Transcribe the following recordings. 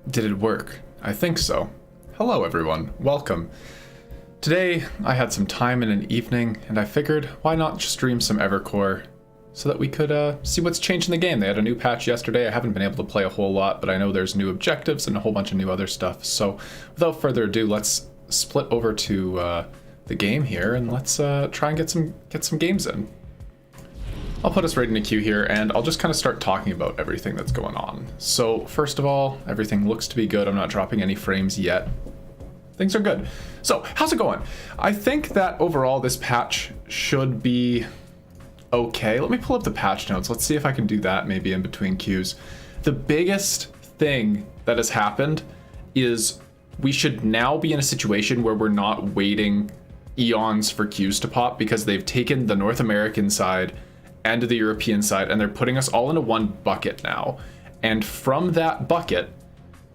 Did it work? I think so. Hello everyone, welcome. Today I had some time in an evening and I figured why not just stream some Evercore so that we could see what's changed in the game. They had a new patch yesterday. I haven't been able to play a whole lot, but I know there's new objectives and a whole bunch of new other stuff. So without further ado, let's split over to the game here and let's try and get some games in. I'll put us right in a queue here and I'll just kind of start talking about everything that's going on. So first of all, everything looks to be good. I'm not dropping any frames yet. Things are good. So how's it going? I think that overall this patch should be okay. Let me pull up the patch notes. Let's see if I can do that maybe in between queues. The biggest thing that has happened is we should now be in a situation where we're not waiting eons for queues to pop because they've taken the North American side and the European side and they're putting us all into one bucket now. And from that bucket,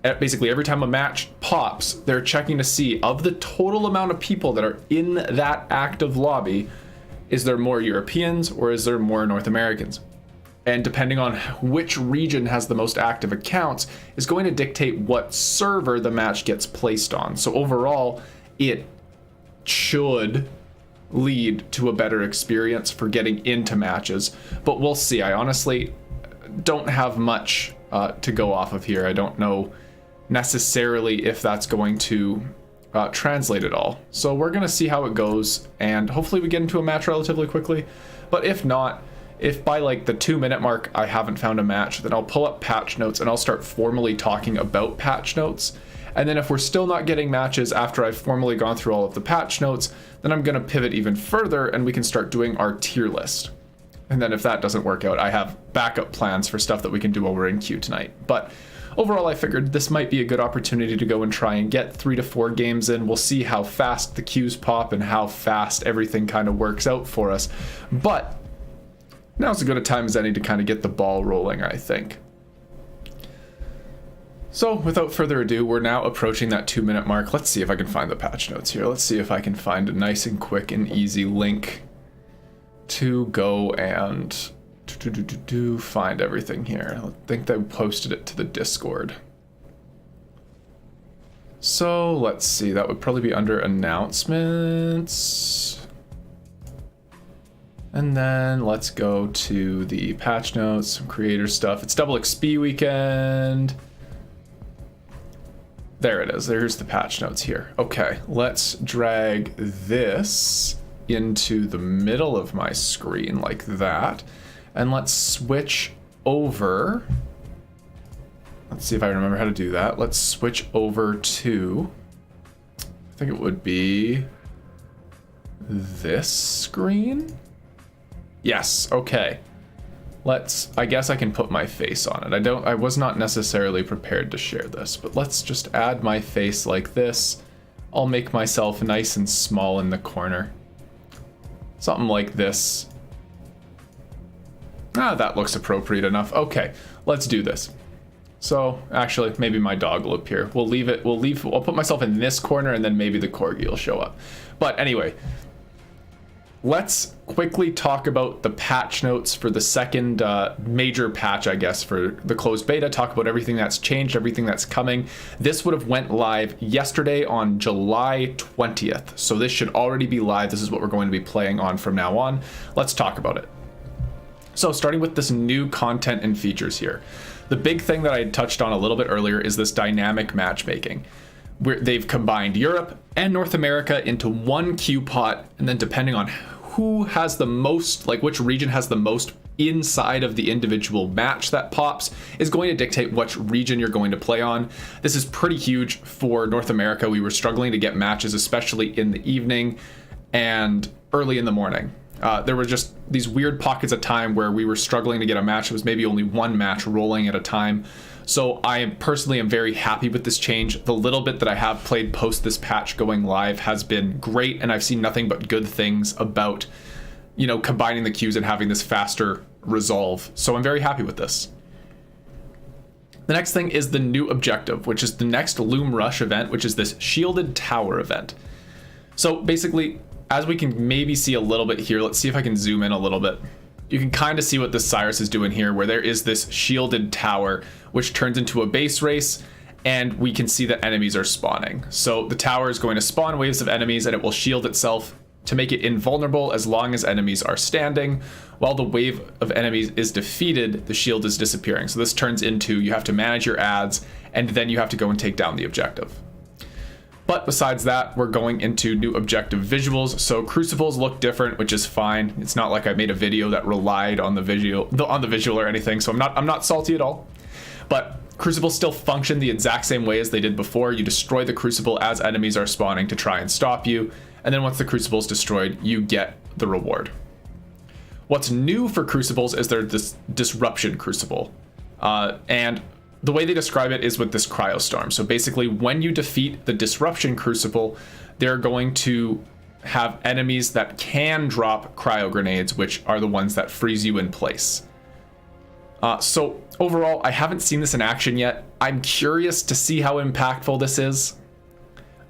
basically every time a match pops, they're checking to see of the total amount of people that are in that active lobby, is there more Europeans or is there more North Americans? And depending on which region has the most active accounts is going to dictate what server the match gets placed on. So overall, it should lead to a better experience for getting into matches, but we'll see. I honestly don't have much to go off of here. I don't know necessarily if that's going to translate at all. So we're going to see how it goes and hopefully we get into a match relatively quickly. But if not, if by like the 2-minute mark I haven't found a match, then I'll pull up patch notes and I'll start formally talking about patch notes. And then if we're still not getting matches after I've formally gone through all of the patch notes, then I'm going to pivot even further and we can start doing our tier list. And then if that doesn't work out, I have backup plans for stuff that we can do over in queue tonight. But overall, I figured this might be a good opportunity to go and try and get 3 to 4 games in. We'll see how fast the queues pop and how fast everything kind of works out for us. But now's as good a time as any to kind of get the ball rolling, I think. So without further ado, we're now approaching that 2-minute mark. Let's see if I can find the patch notes here. Let's see if I can find a nice and quick and easy link to go and find everything here. I think they posted it to the Discord. So let's see, that would probably be under announcements. And then let's go to the patch notes, some creator stuff. It's double XP weekend. There it is. There's the patch notes here. Okay, let's drag this into the middle of my screen like that. And let's switch over. Let's see if I remember how to do that. Let's switch over to, I think it would be this screen. Yes, okay. I guess I can put my face on it. I was not necessarily prepared to share this, but let's just add my face like this. I'll make myself nice and small in the corner. Something like this. That looks appropriate enough. Okay, let's do this. So actually, maybe my dog will appear. I'll put myself in this corner and then maybe the corgi will show up. But anyway, let's quickly talk about the patch notes for the second major patch, I guess, for the closed beta. Talk about everything that's changed, everything that's coming. This would have went live yesterday on July 20th. So this should already be live. This is what we're going to be playing on from now on. Let's talk about it. So starting with this new content and features here. The big thing that I had touched on a little bit earlier is this dynamic matchmaking, where they've combined Europe and North America into one queue pot, and then depending on who has the most, like which region has the most inside of the individual match that pops, is going to dictate which region you're going to play on. This is pretty huge for North America. We were struggling to get matches, especially in the evening and early in the morning. There were just these weird pockets of time where we were struggling to get a match. It was maybe only one match rolling at a time. So I personally am very happy with this change. The little bit that I have played post this patch going live has been great, and I've seen nothing but good things about, combining the queues and having this faster resolve. So I'm very happy with this. The next thing is the new objective, which is the next Loom Rush event, which is this Shielded Tower event. So basically, as we can maybe see a little bit here, let's see if I can zoom in a little bit. You can kind of see what this Cyrus is doing here, where there is this shielded tower, which turns into a base race, and we can see that enemies are spawning. So the tower is going to spawn waves of enemies, and it will shield itself to make it invulnerable as long as enemies are standing. While the wave of enemies is defeated, the shield is disappearing. So this turns into you have to manage your ads, and then you have to go and take down the objective. But besides that, we're going into new objective visuals. So crucibles look different, which is fine. It's not like I made a video that relied on the visual or anything, so I'm not salty at all. But crucibles still function the exact same way as they did before. You destroy the crucible as enemies are spawning to try and stop you, and then once the crucible is destroyed, you get the reward. What's new for crucibles is their disruption crucible, and the way they describe it is with this cryostorm. So basically, when you defeat the disruption crucible, they're going to have enemies that can drop cryo grenades, which are the ones that freeze you in place. So overall, I haven't seen this in action yet. I'm curious to see how impactful this is,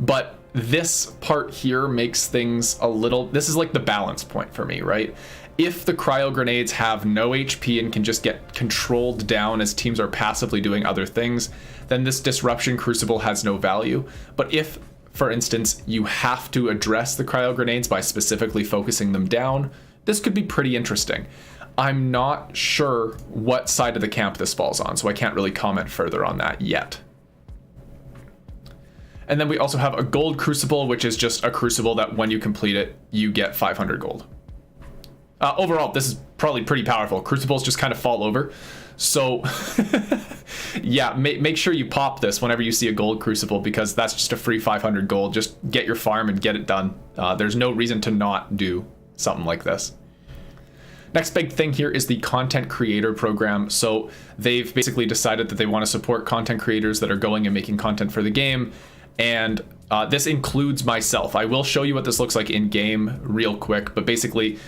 but this part here makes things a little, this is like the balance point for me, right? If the cryo grenades have no HP and can just get controlled down as teams are passively doing other things, then this disruption crucible has no value. But if, for instance, you have to address the cryo grenades by specifically focusing them down, this could be pretty interesting. I'm not sure what side of the camp this falls on, so I can't really comment further on that yet. And then we also have a gold crucible, which is just a crucible that when you complete it, you get 500 gold. Overall, this is probably pretty powerful. Crucibles just kind of fall over. So yeah, make sure you pop this whenever you see a gold crucible, because that's just a free 500 gold. Just get your farm and get it done. There's no reason to not do something like this. Next big thing here is the content creator program. So they've basically decided that they want to support content creators that are going and making content for the game. And this includes myself. I will show you what this looks like in game real quick, but basically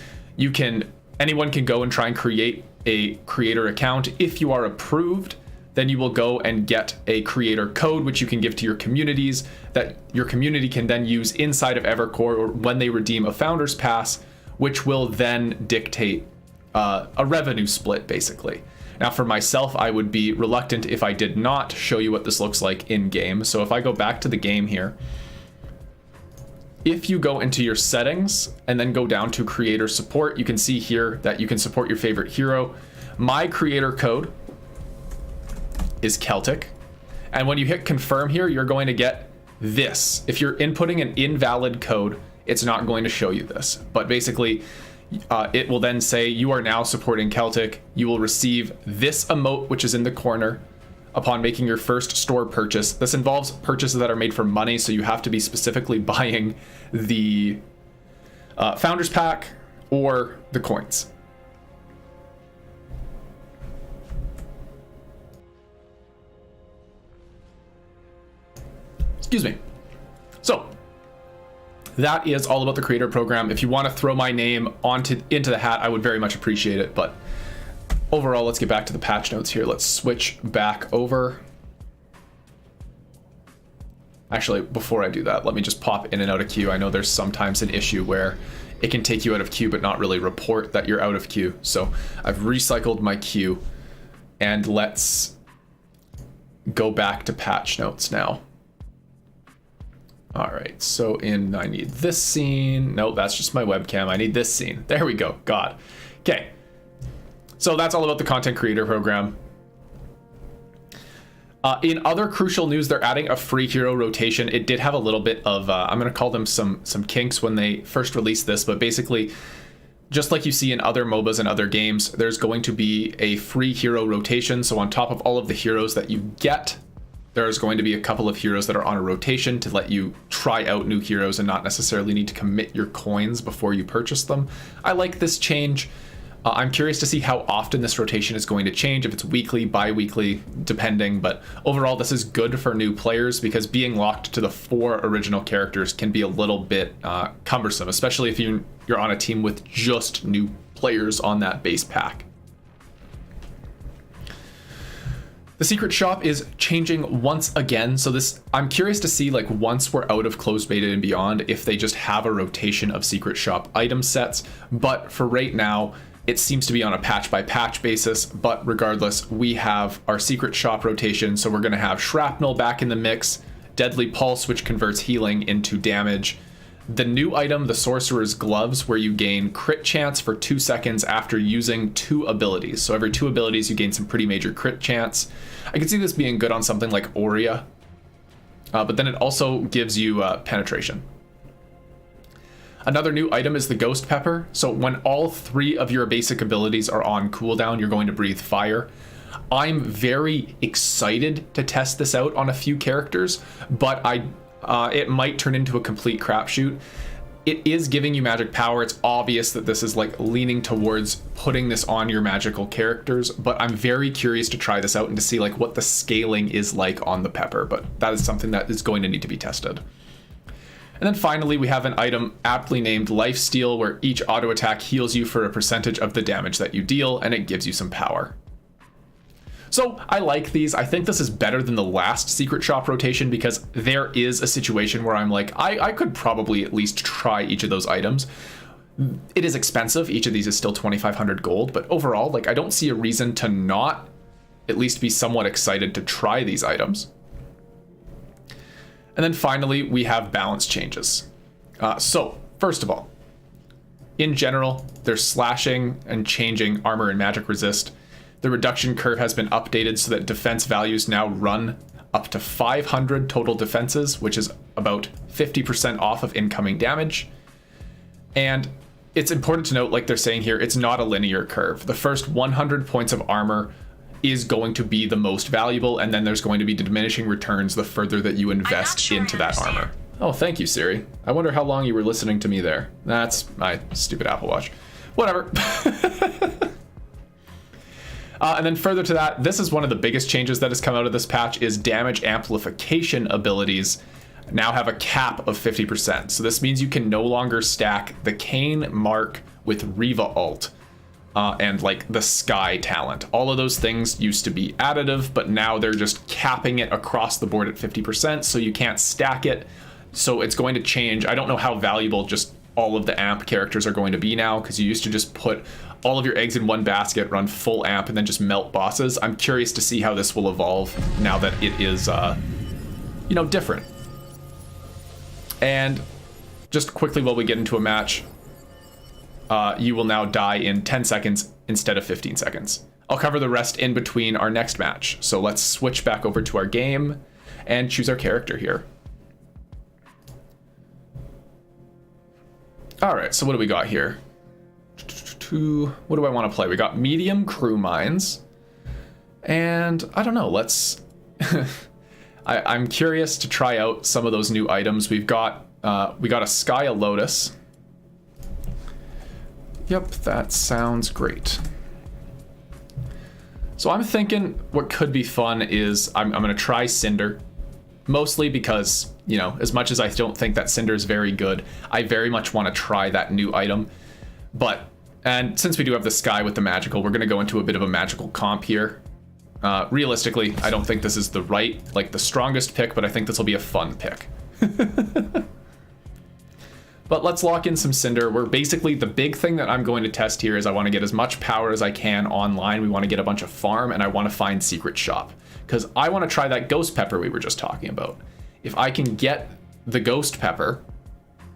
anyone can go and try and create a creator account. If you are approved, then you will go and get a creator code, which you can give to your communities, that your community can then use inside of Evercore or when they redeem a founder's pass, which will then dictate a revenue split, basically. Now, for myself, I would be reluctant if I did not show you what this looks like in game. So if I go back to the game here, if you go into your settings and then go down to creator support, you can see here that you can support your favorite hero. My creator code is Keltick. And when you hit confirm here, you're going to get this. If you're inputting an invalid code, it's not going to show you this. But basically, it will then say you are now supporting Keltick. You will receive this emote, which is in the corner, upon making your first store purchase. This involves purchases that are made for money, so you have to be specifically buying the Founders Pack or the coins. Excuse me. So that is all about the creator program. If you want to throw my name into the hat, I would very much appreciate it. But overall, let's get back to the patch notes here. Let's switch back over. Actually, before I do that, let me just pop in and out of queue. I know there's sometimes an issue where it can take you out of queue but not really report that you're out of queue. So I've recycled my queue, and let's go back to patch notes now. All right, so I need this scene. No, that's just my webcam. I need this scene. There we go. God. Okay. So that's all about the content creator program. In other crucial news, they're adding a free hero rotation. It did have a little bit of, I'm going to call them some kinks when they first released this, but basically, just like you see in other MOBAs and other games, there's going to be a free hero rotation. So on top of all of the heroes that you get, there's going to be a couple of heroes that are on a rotation to let you try out new heroes and not necessarily need to commit your coins before you purchase them. I like this change. I'm curious to see how often this rotation is going to change, if it's weekly, bi-weekly, depending, but overall this is good for new players because being locked to the 4 original characters can be a little bit cumbersome, especially if you're on a team with just new players on that base pack. The secret shop is changing once again, so I'm curious to see, like, once we're out of closed beta and beyond, if they just have a rotation of secret shop item sets, but for right now, It seems to be on a patch by patch basis, but regardless, we have our secret shop rotation. So we're going to have Shrapnel back in the mix, Deadly Pulse, which converts healing into damage. The new item, the Sorcerer's Gloves, where you gain crit chance for 2 seconds after using 2 abilities. So every 2 abilities, you gain some pretty major crit chance. I could see this being good on something like Aurea, but then it also gives you penetration. Another new item is the Ghost Pepper. So when all 3 of your basic abilities are on cooldown, you're going to breathe fire. I'm very excited to test this out on a few characters, but it might turn into a complete crapshoot. It is giving you magic power. It's obvious that this is like leaning towards putting this on your magical characters, but I'm very curious to try this out and to see like what the scaling is like on the pepper, but that is something that is going to need to be tested. And then finally, we have an item aptly named Lifesteal, where each auto attack heals you for a percentage of the damage that you deal, and it gives you some power. So I like these. I think this is better than the last secret shop rotation because there is a situation where I'm like, I could probably at least try each of those items. It is expensive. Each of these is still 2,500 gold, but overall, like I don't see a reason to not at least be somewhat excited to try these items. And then finally, we have balance changes. So first of all, in general, there's slashing and changing armor and magic resist. The reduction curve has been updated so that defense values now run up to 500 total defenses, which is about 50% off of incoming damage. And it's important to note, like they're saying here, it's not a linear curve. The first 100 points of armor is going to be the most valuable, and then there's going to be diminishing returns the further that you invest into that armor. Oh, thank you, Siri. I wonder how long you were listening to me there. That's my stupid Apple Watch. Whatever. And then further to that, this is one of the biggest changes that has come out of this patch is damage amplification abilities now have a cap of 50%. So this means you can no longer stack the Kane Mark with Riva ult and like the Sky talent. All of those things used to be additive, but now they're just capping it across the board at 50%, so you can't stack it. So it's going to change. I don't know how valuable just all of the amp characters are going to be now, because you used to just put all of your eggs in one basket, run full amp, and then just melt bosses. I'm curious to see how this will evolve now that it is, different. And just quickly while we get into a match, you will now die in 10 seconds instead of 15 seconds. I'll cover the rest in between our next match. So let's switch back over to our game and choose our character here. All right, so what do we got here? What do I want to play? We got medium crew mines, and I don't know, let's I'm curious to try out some of those new items. We got a Sky Lotus. Yep, that sounds great. So I'm thinking what could be fun is I'm gonna try Cinder, mostly because, as much as I don't think that Cinder is very good, I very much want to try that new item. And since we do have the Sky with the magical, we're going to go into a bit of a magical comp here. Realistically, I don't think this is the strongest pick, but I think this will be a fun pick. But let's lock in some Cinder. We're basically, the big thing that I'm going to test here is I want to get as much power as I can online. We want to get a bunch of farm, and I want to find Secret Shop, because I want to try that Ghost Pepper we were just talking about. If I can get the Ghost Pepper,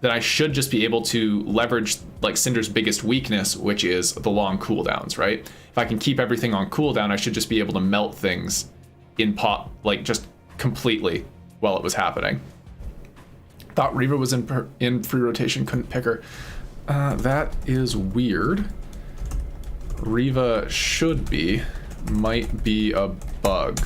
then I should just be able to leverage like Cinder's biggest weakness, which is the long cooldowns, right? If I can keep everything on cooldown, I should just be able to melt things in just completely while it was happening. Thought Riva was in free rotation, couldn't pick her. That is weird. Riva might be a bug.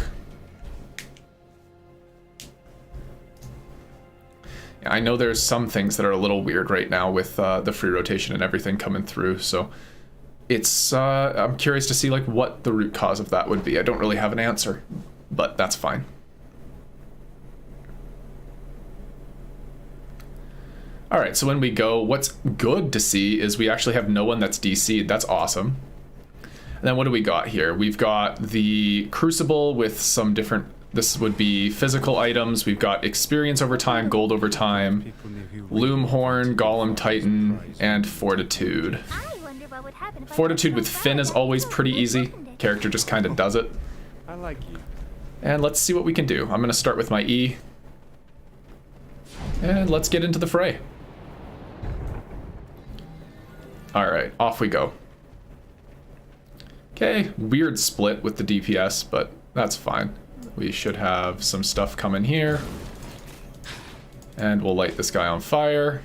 I know there's some things that are a little weird right now with the free rotation and everything coming through, so it's I'm curious to see like what the root cause of that would be. I don't really have an answer, but that's fine. All right, so when we go, what's good to see is we actually have no one that's DC'd. That's awesome. And then what do we got here? We've got the Crucible with some different, this would be physical items. We've got experience over time, gold over time, Loomhorn, Golem Titan, and Fortitude. Fortitude with Finn is always pretty easy. Character just kind of does it. I like you. And let's see what we can do. I'm going to start with my E. And let's get into the fray. Alright, off we go. Okay, weird split with the DPS, but that's fine. We should have some stuff coming here. And we'll light this guy on fire.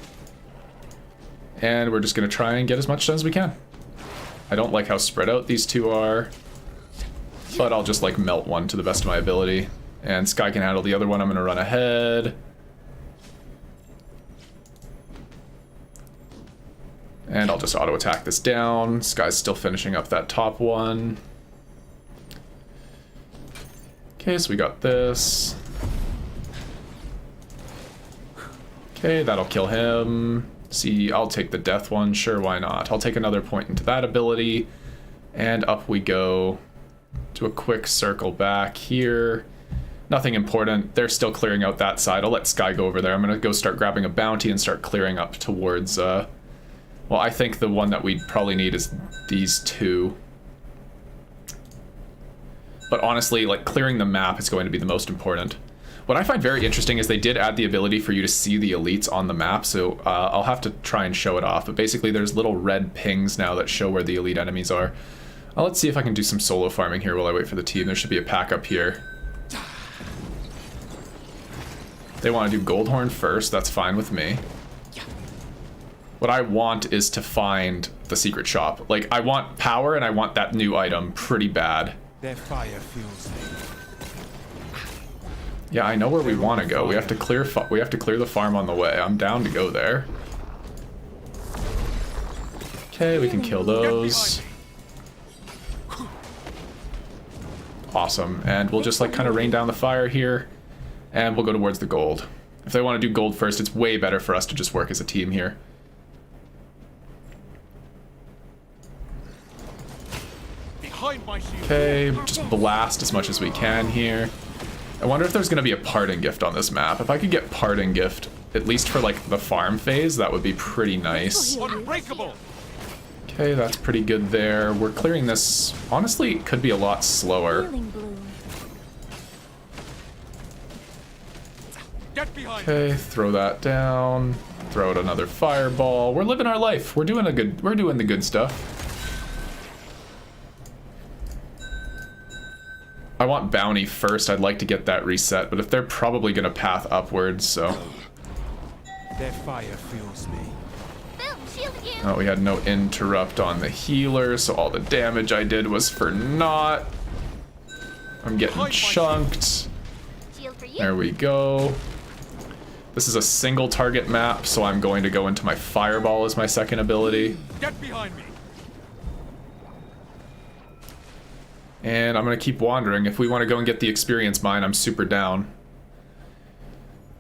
And we're just going to try and get as much done as we can. I don't like how spread out these two are. But I'll just like melt one to the best of my ability. And Sky can handle the other one. I'm going to run ahead. And I'll just auto attack this down. Sky's still finishing up that top one. Okay, so we got this. Okay, that'll kill him. See, I'll take the death one. Sure, why not? I'll take another point into that ability. And up we go. Do a quick circle back here. Nothing important. They're still clearing out that side. I'll let Sky go over there. I'm going to go start grabbing a bounty and start clearing up towards... well, I think the one that we probably need is these two. But honestly, like, clearing the map is going to be the most important. What I find very interesting is they did add the ability for you to see the elites on the map, so I'll have to try and show it off. But basically, there's little red pings now that show where the elite enemies are. Let's see if I can do some solo farming here while I wait for the team. There should be a pack up here. They want to do Goldhorn first. That's fine with me. What I want is to find the secret shop. Like, I want power and I want that new item pretty bad. Their fire fuels me. Yeah, I know where we want to go. We have to clear the farm on the way. I'm down to go there. Okay, we can kill those. Awesome. And we'll just like kind of rain down the fire here. And we'll go towards the gold. If they want to do gold first, it's way better for us to just work as a team here. Okay, just blast as much as we can here. I wonder if there's going to be a parting gift on this map. If I could get parting gift, at least for like the farm phase, that would be pretty nice. Unbreakable. Okay, that's pretty good there. We're clearing this. Honestly, it could be a lot slower. Okay, throw that down. Throw out another fireball. We're living our life. We're doing the good stuff. I want bounty first. I'd like to get that reset, but if they're probably gonna path upwards, so. Their fire fuels me. Oh, we had no interrupt on the healer, so all the damage I did was for naught. I'm getting chunked. There we go. This is a single target map, so I'm going to go into my fireball as my second ability. Get behind me. And I'm going to keep wandering. If we want to go and get the experience mine, I'm super down.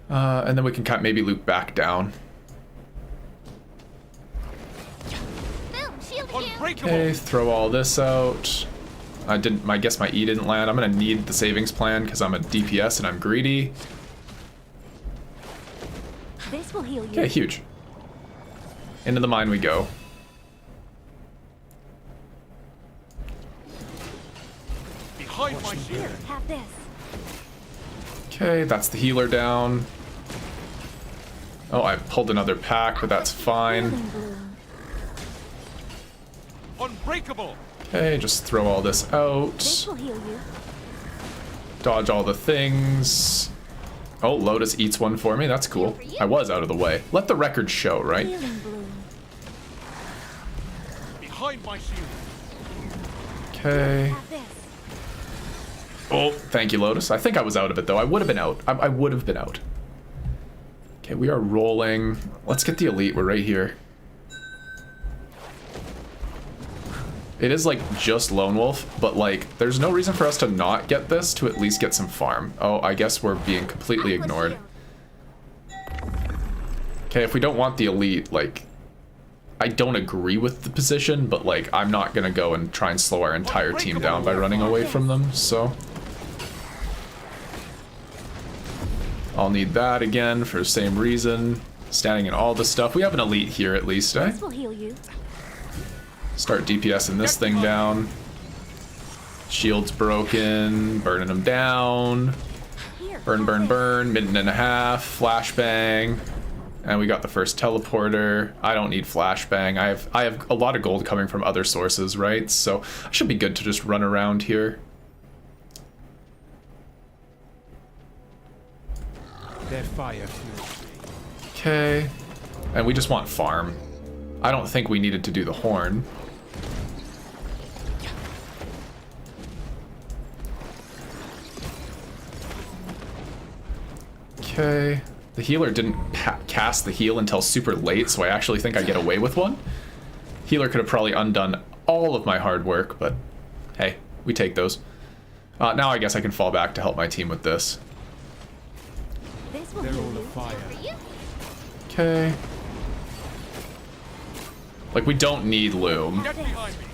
And then we can maybe loop back down. Okay, throw all this out. I guess my E didn't land. I'm going to need the savings plan because I'm a DPS and I'm greedy. This will heal you. Okay, huge. Into the mine we go. Behind my shield. Have this. Okay, that's the healer down. Oh, I pulled another pack, but that's fine. Unbreakable. Okay, just throw all this out. This will heal you. Dodge all the things. Oh, Lotus eats one for me. That's cool. I was out of the way. Let the record show, right? Healing bloom. Behind my shield. Okay. Have this. Oh, thank you, Lotus. I think I was out of it, though. I would have been out. I would have been out. Okay, we are rolling. Let's get the elite. We're right here. It is, like, just Lone Wolf, but, like, there's no reason for us to not get this to at least get some farm. Oh, I guess we're being completely ignored. Okay, if we don't want the elite, like, I don't agree with the position, but, like, I'm not gonna go and try and slow our entire team down by running away from them, so. I'll need that again for the same reason. Standing in all the stuff. We have an elite here at least, eh? This will heal you. Start DPSing this thing down. Shield's broken. Burning them down. Here. Burn, burn, burn. Minute and a half. Flashbang. And we got the first teleporter. I don't need flashbang. I have a lot of gold coming from other sources, right? So I should be good to just run around here. Their fire fuels me. Okay. And we just want farm. I don't think we needed to do the horn. Okay. The healer didn't cast the heal until super late, so I actually think I get away with one. Healer could have probably undone all of my hard work, but hey, we take those. Now I guess I can fall back to help my team with this. This will They're heal all you. afire. Okay. Like, we don't need Loom. Get behind me.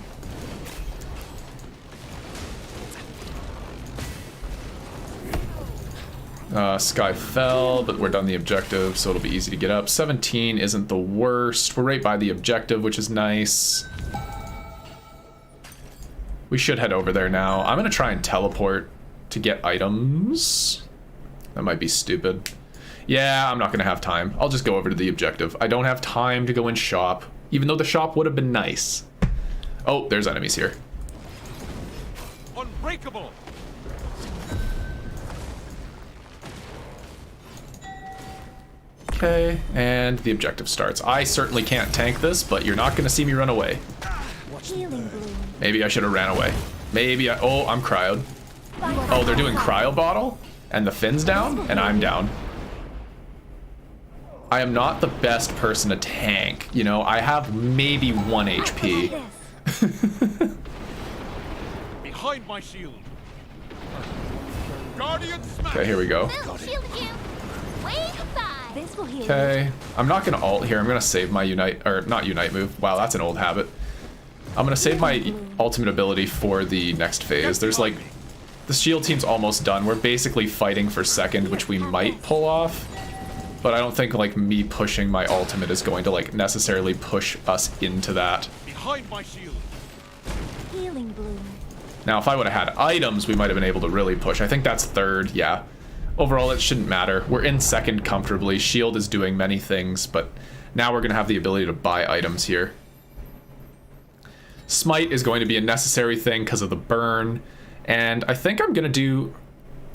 Sky fell, but we're done the objective, so it'll be easy to get up. 17 isn't the worst. We're right by the objective, which is nice. We should head over there now. I'm gonna try and teleport to get items. That might be stupid. Yeah, I'm not gonna have time. I'll just go over to the objective. I don't have time to go in shop, even though the shop would have been nice. Oh, there's enemies here. Unbreakable. Okay, and the objective starts. I certainly can't tank this, but you're not gonna see me run away. Healing bloom. Maybe I should have ran away. Maybe I... Oh, I'm cryoed. Oh, they're doing cryo bottle? And the Finn's down? And I'm down. I am not the best person to tank. You know, I have maybe 1 HP. This. Behind my shield. Guardian smash. Okay, here we go. This will heal you. Okay, I'm not gonna ult here. I'm gonna save my unite, or not unite move. Wow, that's an old habit. I'm gonna save my ultimate ability for the next phase. There's like, the shield team's almost done. We're basically fighting for second, which we might pull off. But I don't think like me pushing my ultimate is going to like necessarily push us into that. Behind my shield. Healing bloom. Now, if I would have had items, we might have been able to really push. I think that's third, yeah. Overall, it shouldn't matter. We're in second comfortably. Shield is doing many things, but now we're going to have the ability to buy items here. Smite is going to be a necessary thing because of the burn. And I think I'm going to do...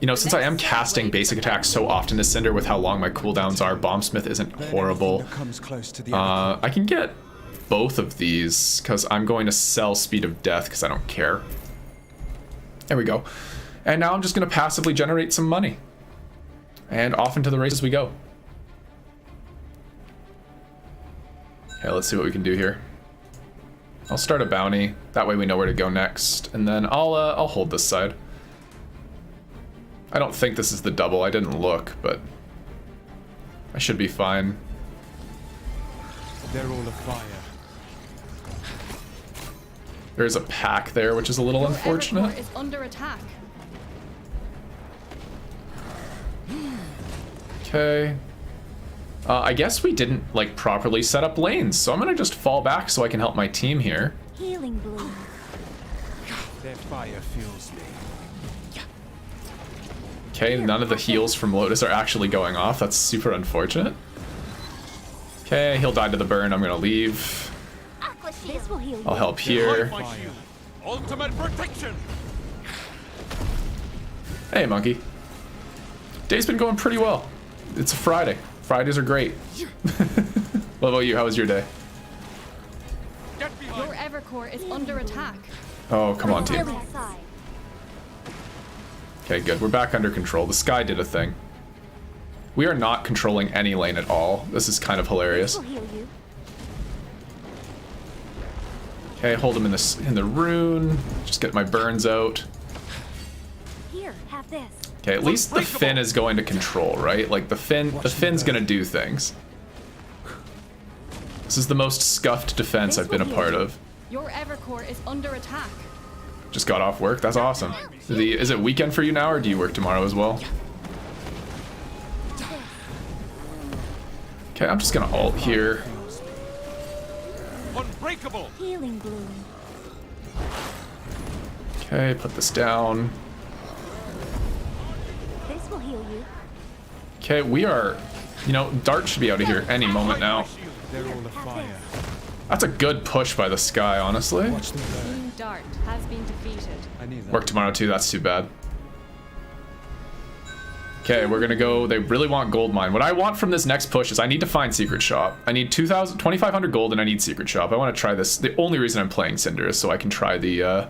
You know, since I am casting basic attacks so often to Cinder with how long my cooldowns are, Bombsmith isn't horrible. I can get both of these because I'm going to sell Speed of Death because I don't care. There we go. And now I'm just going to passively generate some money. And off into the races we go. Okay, let's see what we can do here. I'll start a bounty. That way we know where to go next. And then I'll hold this side. I don't think this is the double. I didn't look, but I should be fine. They're all afire. There's a pack there, which is a little unfortunate. Evercore is under attack. Okay. I guess we didn't like properly set up lanes, so I'm gonna just fall back so I can help my team here. Healing bloom. Their fire fuels me. Okay, none of the heals from Lotus are actually going off. That's super unfortunate. Okay, he'll die to the burn. I'm gonna leave. This will heal you. I'll help here. Behind my shield. Ultimate protection. Hey, monkey. Day's been going pretty well. It's a Friday. Fridays are great. What about you? How was your day? Get behind. Your Evercore is under attack. Oh, come on, team. Healing side. Okay, good. We're back under control. The sky did a thing. We are not controlling any lane at all. This is kind of hilarious. This will heal you. Okay, hold him in the rune. Just get my burns out. Here, have this. Okay, at least the Finn is going to control, right? Like the Finn's gonna do things. This is the most scuffed defense I've been a part of. Your Evercore is under attack. Just got off work. That's awesome. Is it weekend for you now, or do you work tomorrow as well? Okay, I'm just gonna ult here. Unbreakable. Healing bloom. Okay, put this down. This will heal you. Okay, we are, you know, Dart should be out of here any moment Hide my now. shield. They're all afire. That's a good push by the Sky, honestly. Watch them burn. Team Dart has been defeated. I knew that. Work tomorrow too, that's too bad. Okay, we're gonna go, they really want gold mine. What I want from this next push is I need to find secret shop. I need 2,500 gold and I need secret shop. I want to try this. The only reason I'm playing Cinder is so I can try the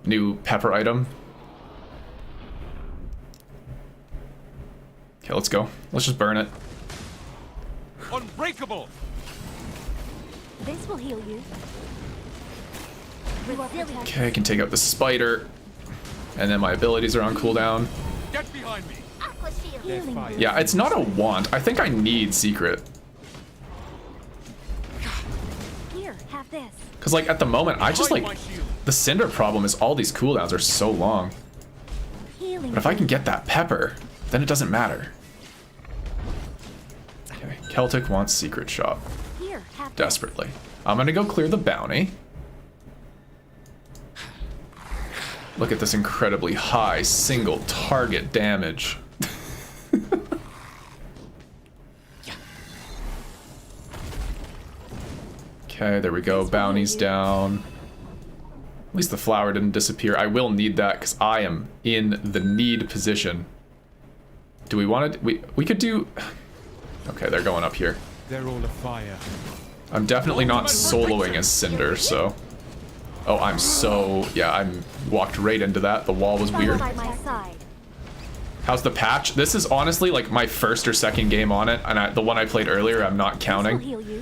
new pepper item. Okay, let's go. Let's just burn it. Unbreakable. This will heal you. Resilient. Okay, I can take out the spider. And then my abilities are on cooldown. Get behind me. Aqua shield. They're Healing fire. bloom. Yeah, it's not a want. I think I need secret. Here, have this. Because, like, at the moment, I just, Hide like, my shield. the Cinder problem is all these cooldowns are so long. Healing. But if I can get that pepper, then it doesn't matter. Okay, Keltick wants secret shop. Here, have this. Desperately. I'm gonna go clear the bounty. Look at this incredibly high single target damage. Okay, there we go. Bounty's down. At least the flower didn't disappear. I will need that because I am in the need position. Do we want to? We could do. Okay, they're going up here. They're all afire. I'm definitely not soloing as Cinder, so. Oh, I'm so. Yeah, I'm walked right into that. The wall was weird. By my side. How's the patch? This is honestly like my first or second game on it, and the one I played earlier, I'm not This will counting. heal you.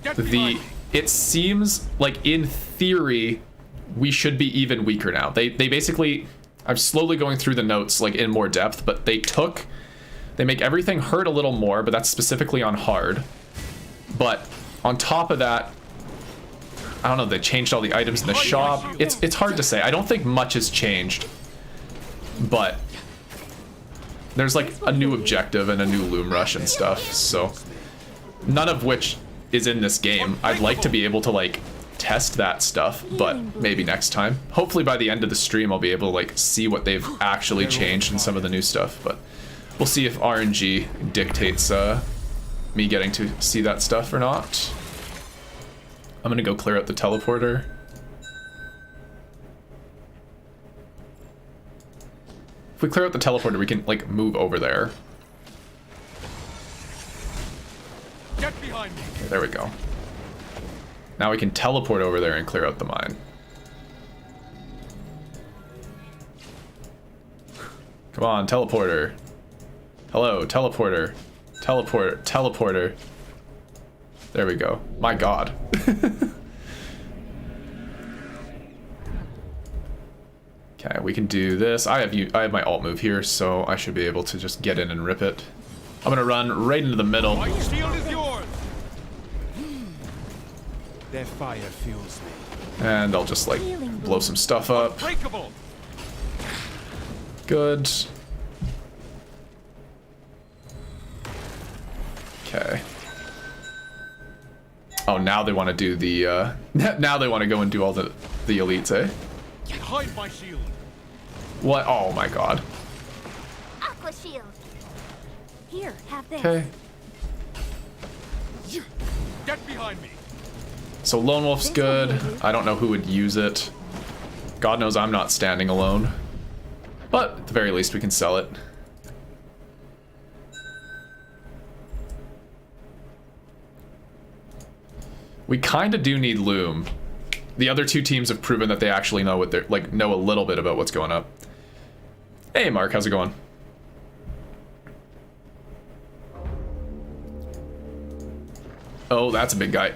Get behind me. It seems like in theory we should be even weaker now. They basically, I'm slowly going through the notes like in more depth, but they make everything hurt a little more, but that's specifically on hard. But on top of that, I don't know, they changed all the items in the shop. It's hard to say. I don't think much has changed, but there's like a new objective and a new loom rush and stuff, so none of which is in this game. I'd like to be able to like test that stuff, but maybe next time. Hopefully by the end of the stream I'll be able to like see what they've actually changed in some of the new stuff, but we'll see if RNG dictates me getting to see that stuff or not. I'm gonna go clear out the teleporter. If we clear out the teleporter, we can like move over there. Get behind me. Okay, there we go. Now we can teleport over there and clear out the mine. Come on, teleporter. Hello, teleporter. Teleporter. There we go. My god. Okay, we can do this. I have my alt move here, so I should be able to just get in and rip it. I'm gonna run right into the middle. My shield is yours. Their fire fuels me. And I'll just like blow some stuff up. Unbreakable. Good. Okay. Oh, now they want to do the, now they want to go and do all the elites, eh? Hide my shield. What? Oh my god. Aqua shield. Here, have this. Okay. Get behind me. So Lone Wolf's good. I don't know who would use it. God knows I'm not standing alone. But at the very least we can sell it. We kind of do need Loom. The other two teams have proven that they actually know what they're like, know a little bit about what's going up. Hey Mark, how's it going? Oh, that's a big guy.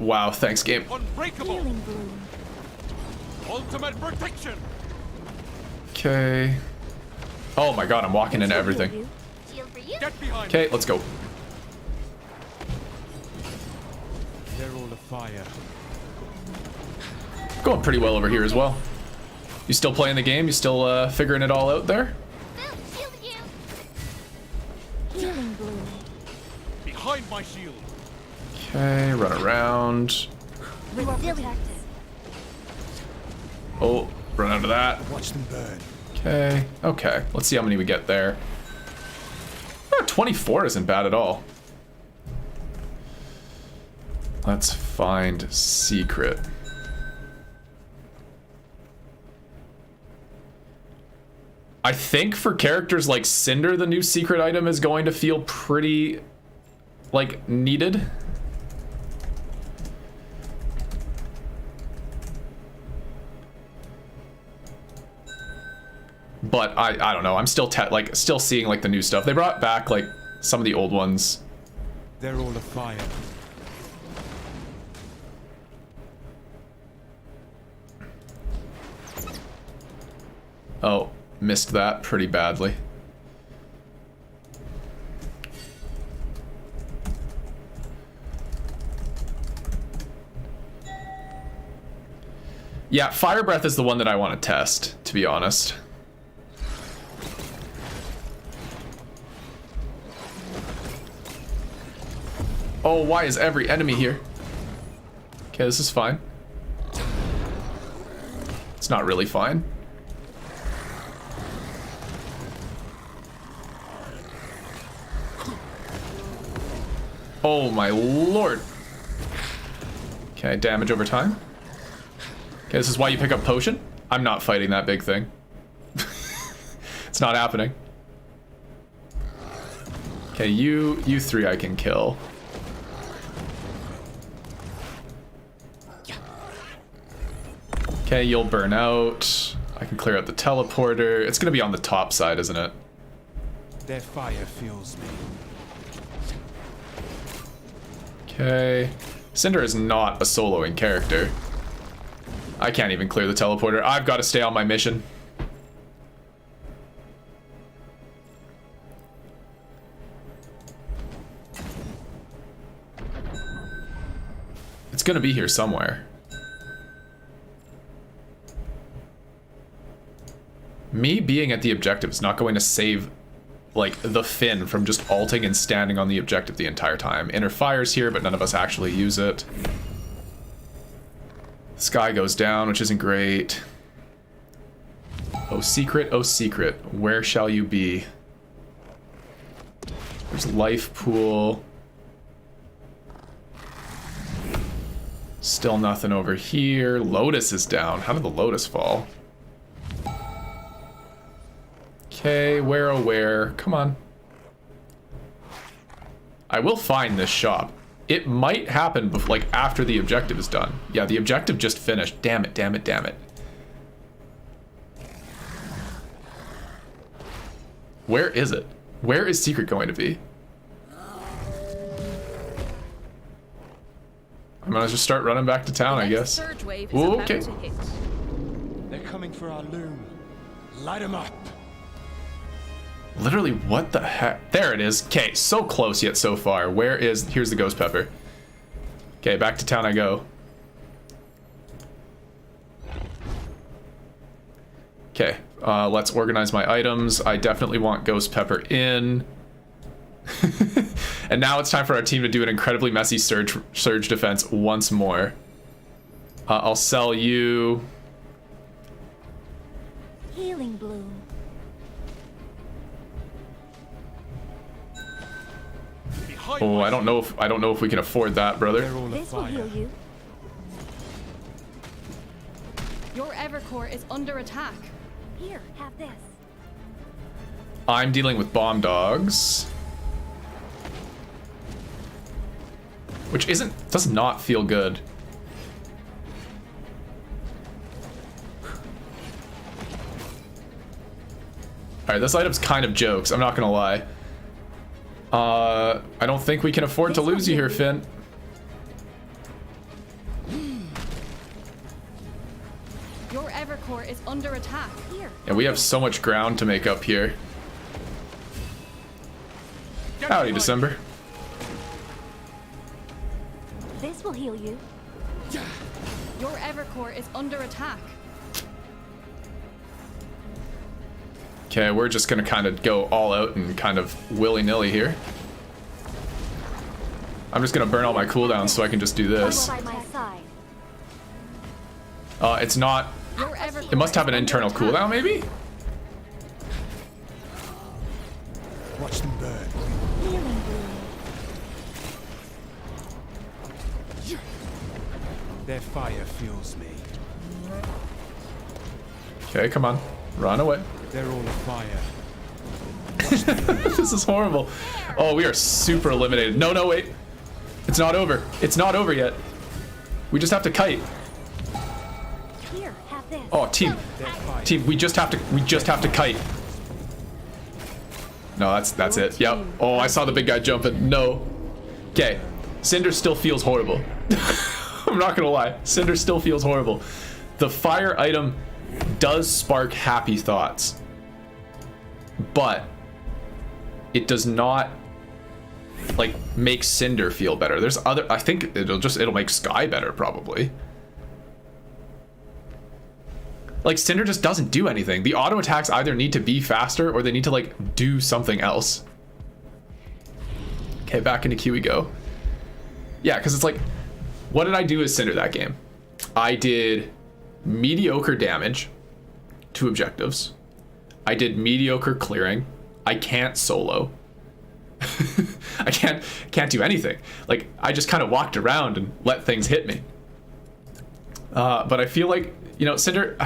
Wow, thanks game. Unbreakable. Healing bloom. Ultimate protection. Okay. Oh my god, I'm walking into This will heal everything. you. Shield for you. Get behind Okay, let's go. They're all afire. Going pretty well over here as well. You still playing the game? You still figuring it all out there? Boom, shield you. Healing bloom. me. Behind my shield. Okay, run around. You are protected. Oh, run out of that. Watch them burn. Okay, okay. Let's see how many we get there. 24 isn't bad at all. Let's find secret. I think for characters like Cinder, the new secret item is going to feel pretty, like, needed. But I don't know. I'm still still seeing like the new stuff. They brought back like some of the old ones. They're all afire. Oh, missed that pretty badly. Yeah, Fire Breath is the one that I want to test, to be honest. Oh, why is every enemy here? Okay, this is fine. It's not really fine. Oh my lord. Okay, damage over time. Okay, this is why you pick up potion. I'm not fighting that big thing. It's not happening. Okay, you three I can kill. Okay, you'll burn out. I can clear out the teleporter. It's gonna be on the top side, isn't it? Their fire fuels me. Okay. Cinder is not a soloing character. I can't even clear the teleporter. I've got to stay on my mission. It's gonna be here somewhere. Me being at the objective is not going to save, like, the Finn from just ulting and standing on the objective the entire time. Inner Fire's here, but none of us actually use it. Sky goes down, which isn't great. Oh secret, where shall you be? There's life pool. Still nothing over here. Lotus is down. How did the Lotus fall? Okay, where oh where? Come on. I will find this shop. It might happen like after the objective is done. Yeah, the objective just finished. Damn it, damn it, damn it. Where is it? Where is secret going to be? I'm gonna just start running back to town, I guess. Surge wave is Ooh, about okay. to hit. They're coming for our loom. Light them up. Literally, what the heck? There it is. Okay, so close yet so far. Where is... Here's the ghost pepper. Okay, back to town I go. Okay, let's organize my items. I definitely want ghost pepper in. And now it's time for our team to do an incredibly messy surge defense once more. I'll sell you... Healing bloom. Oh, I don't know if we can afford that, brother. They're all This will afire. heal you. Your Evercore is under attack. Here, have this. I'm dealing with bomb dogs. Which does not feel good. Alright, this item's kind of jokes, I'm not gonna lie. I don't think we can afford to lose you here, Finn. Your Evercore is under attack. Here. Yeah, we have so much ground to make up here. Get Howdy, behind December. This will heal you. Your Evercore is under attack. Okay, we're just gonna kind of go all out and kind of willy-nilly here. I'm just gonna burn all my cooldowns so I can just do this. By my side. It's not. Your Evercore It must have an is under internal attack. cooldown, maybe? Watch them burn. Healing bloom. Their fire fuels me. Okay, come on. Run away. They're all afire. This is horrible. Oh, we are super eliminated. No, no, wait. It's not over. It's not over yet. We just have to kite. Here, have this. Oh, team. Their fire. Team, we just have to kite. No, that's it. Yep. Oh, I saw the big guy jumping. No. Okay. Cinder still feels horrible. I'm not gonna lie. Cinder still feels horrible. The fire item does spark happy thoughts, but it does not like make Cinder feel better. There's other. I think it'll make Sky better probably. Like Cinder just doesn't do anything. The auto attacks either need to be faster or they need to like do something else. Okay, back into Q we go. Yeah, because it's like, what did I do as Cinder that game? I did mediocre damage to objectives. I did mediocre clearing. I can't solo. I can't do anything. Like I just kind of walked around and let things hit me. But I feel like, you know, Cinder,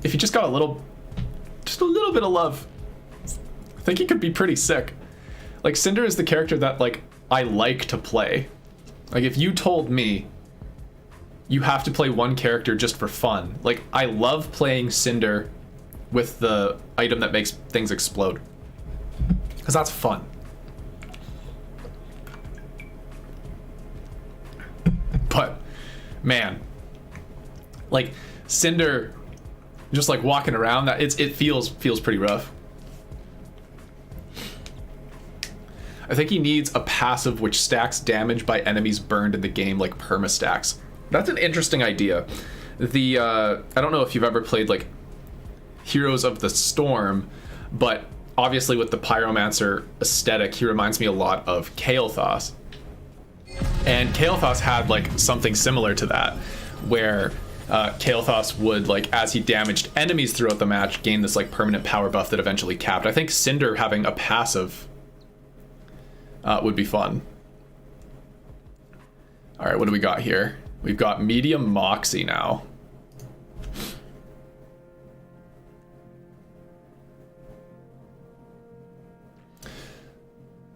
if he just got just a little bit of love, I think he could be pretty sick. Like Cinder is the character that like I like to play. Like if you told me you have to play one character just for fun, like I love playing Cinder with the item that makes things explode, because that's fun. But man, like Cinder just like walking around, that it feels pretty rough. I think he needs a passive which stacks damage by enemies burned in the game, like perma-stacks. That's an interesting idea. I don't know if you've ever played like Heroes of the Storm, but obviously with the Pyromancer aesthetic, he reminds me a lot of Kael'thas. And Kael'thas had like something similar to that, where Kael'thas would, like, as he damaged enemies throughout the match, gain this like permanent power buff that eventually capped. I think Cinder having a passive would be fun. All right, what do we got here? We've got medium Moxie now.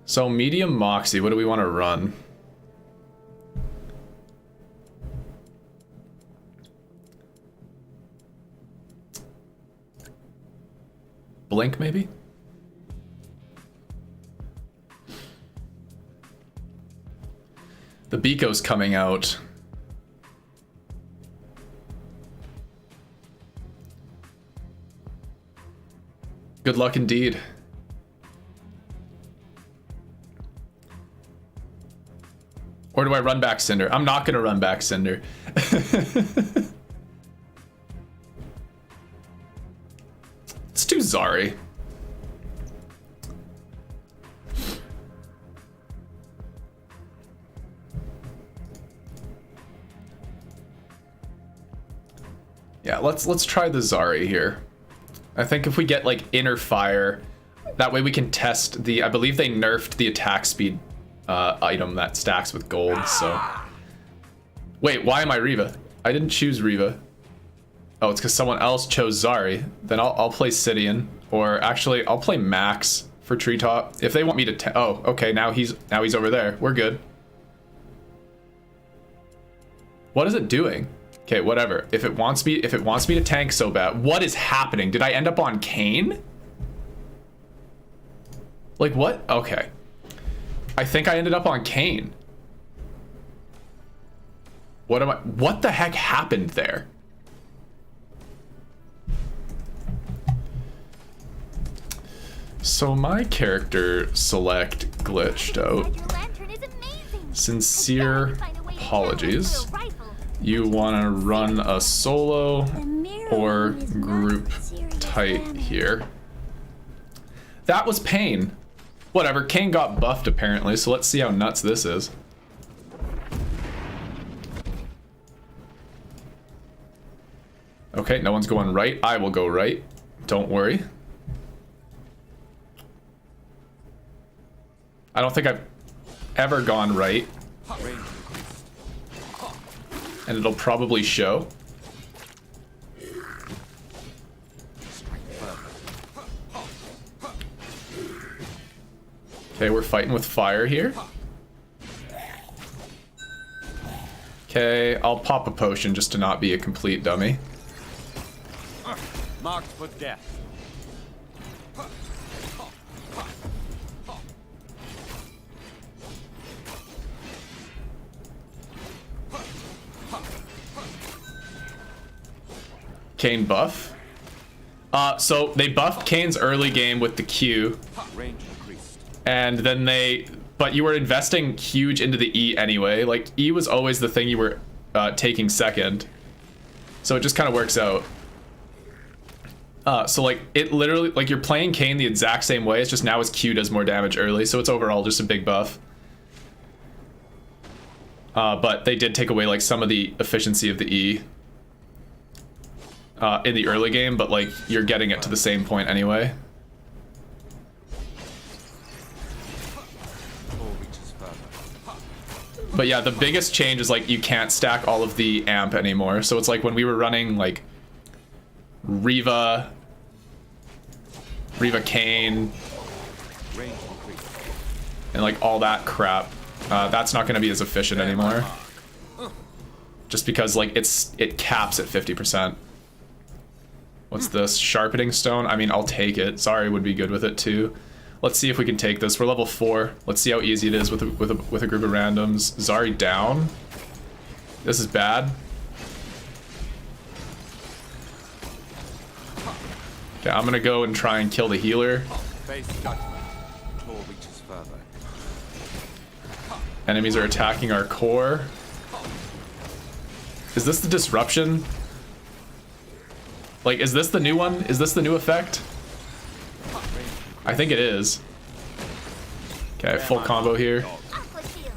So medium Moxie, what do we want to run? Blink, maybe? The Biko's coming out. Good luck indeed. Or do I run back Cinder? I'm not gonna run back Cinder. Let's do Zari. Yeah, let's try the Zari here. I think if we get like inner fire, that way we can test the, I believe they nerfed the attack speed item that stacks with gold, so. Wait, why am I Riva? I didn't choose Riva. Oh, it's because someone else chose Zari. Then I'll play Sidian, or actually I'll play Max for Treetop. If they want me to, oh, okay, now he's over there. We're good. What is it doing? Okay, whatever. If it wants me to tank so bad, what is happening? Did I end up on Kayn? Like what? Okay. I think I ended up on Kayn. What the heck happened there? So my character select glitched out. Your lantern is amazing. Sincere apologies. You want to run a solo or group tight here. That was pain. Whatever, Kayn got buffed apparently, so let's see how nuts this is. Okay, no one's going right. I will go right. Don't worry. I don't think I've ever gone right. And it'll probably show. Okay, we're fighting with fire here. Okay, I'll pop a potion just to not be a complete dummy. Marked for death. Kane buff. So they buffed Kane's early game with the Q. Range increased. And then but you were investing huge into the E anyway. Like, E was always the thing you were taking second. So it just kind of works out. So like, it literally, like, you're playing Kane the exact same way. It's just now his Q does more damage early. So it's overall just a big buff. But they did take away, like, some of the efficiency of the E in the early game. But, like, you're getting it to the same point anyway. But yeah, the biggest change is, like, you can't stack all of the amp anymore. So it's like when we were running, like, Riva Kane, and, like, all that crap. That's not going to be as efficient anymore. Just because, like, it caps at 50%. What's this? Sharpening stone? I mean, I'll take it. Sorry would be good with it, too. Let's see if we can take this. We're level 4. Let's see how easy it is with a group of randoms. Zari down. This is bad. Okay, I'm gonna go and try and kill the healer. Base judgment. Claw reaches further. Enemies are attacking our core. Is this the disruption? Like, is this the new one? Is this the new effect? I think it is. Okay, full combo here. Aqua shield.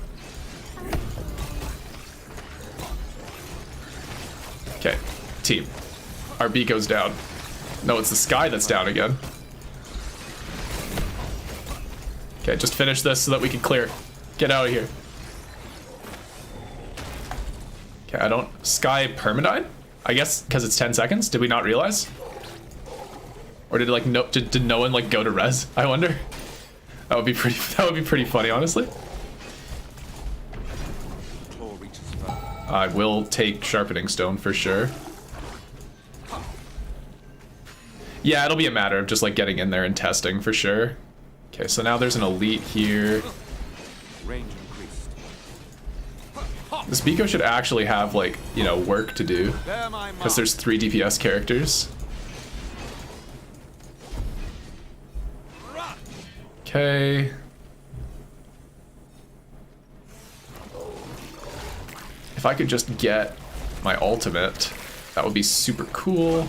Okay, team. Our beat goes down. No, it's the sky that's down again. Okay, just finish this so that we can clear. Get out of here. Okay, I don't... Sky permadyne? I guess because it's 10 seconds? Did we not realize? Or did, like, did no one, like, go to res? I wonder. That would be pretty funny, honestly. I will take sharpening stone for sure. Yeah, it'll be a matter of just, like, getting in there and testing for sure. Okay, so now there's an elite here. Range increased. This Biko should actually have, like, you know, work to do. Because there's 3 DPS characters. Okay. If I could just get my ultimate, that would be super cool.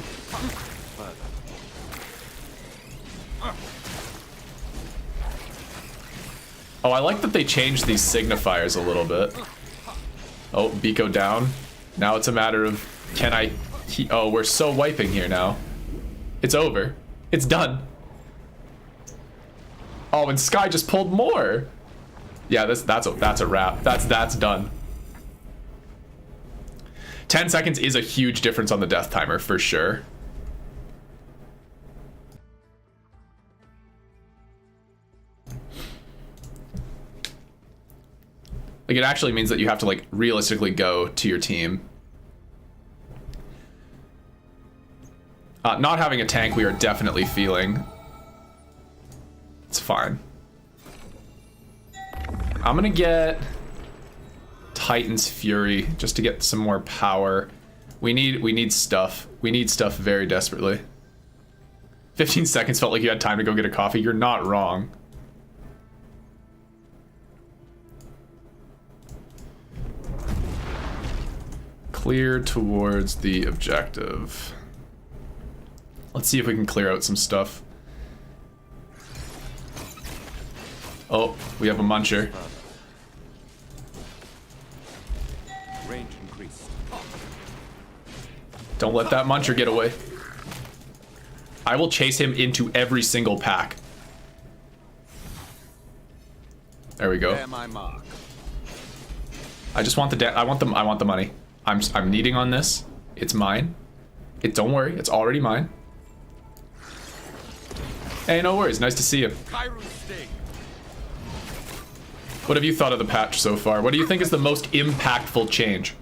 Oh, I like that they changed these signifiers a little bit. Oh, Biko down. Now it's a matter of, can I... Oh, we're so wiping here now. It's over. It's done. Oh, and Sky just pulled more. Yeah, that's a wrap. That's done. 10 seconds is a huge difference on the death timer for sure. Like, it actually means that you have to, like, realistically go to your team. Not having a tank, we are definitely feeling. It's fine. I'm gonna get Titan's Fury just to get some more power. We need stuff. We need stuff very desperately. 15 seconds felt like you had time to go get a coffee. You're not wrong. Clear towards the objective. Let's see if we can clear out some stuff. Oh, we have a muncher. Range increased. Don't let that muncher get away. I will chase him into every single pack. There we go. Bear my mark. I just want the I want the money. I'm needing on this. It's mine. Don't worry, it's already mine. Hey, no worries. Nice to see you. Kairu's sting. What have you thought of the patch so far? What do you think is the most impactful change?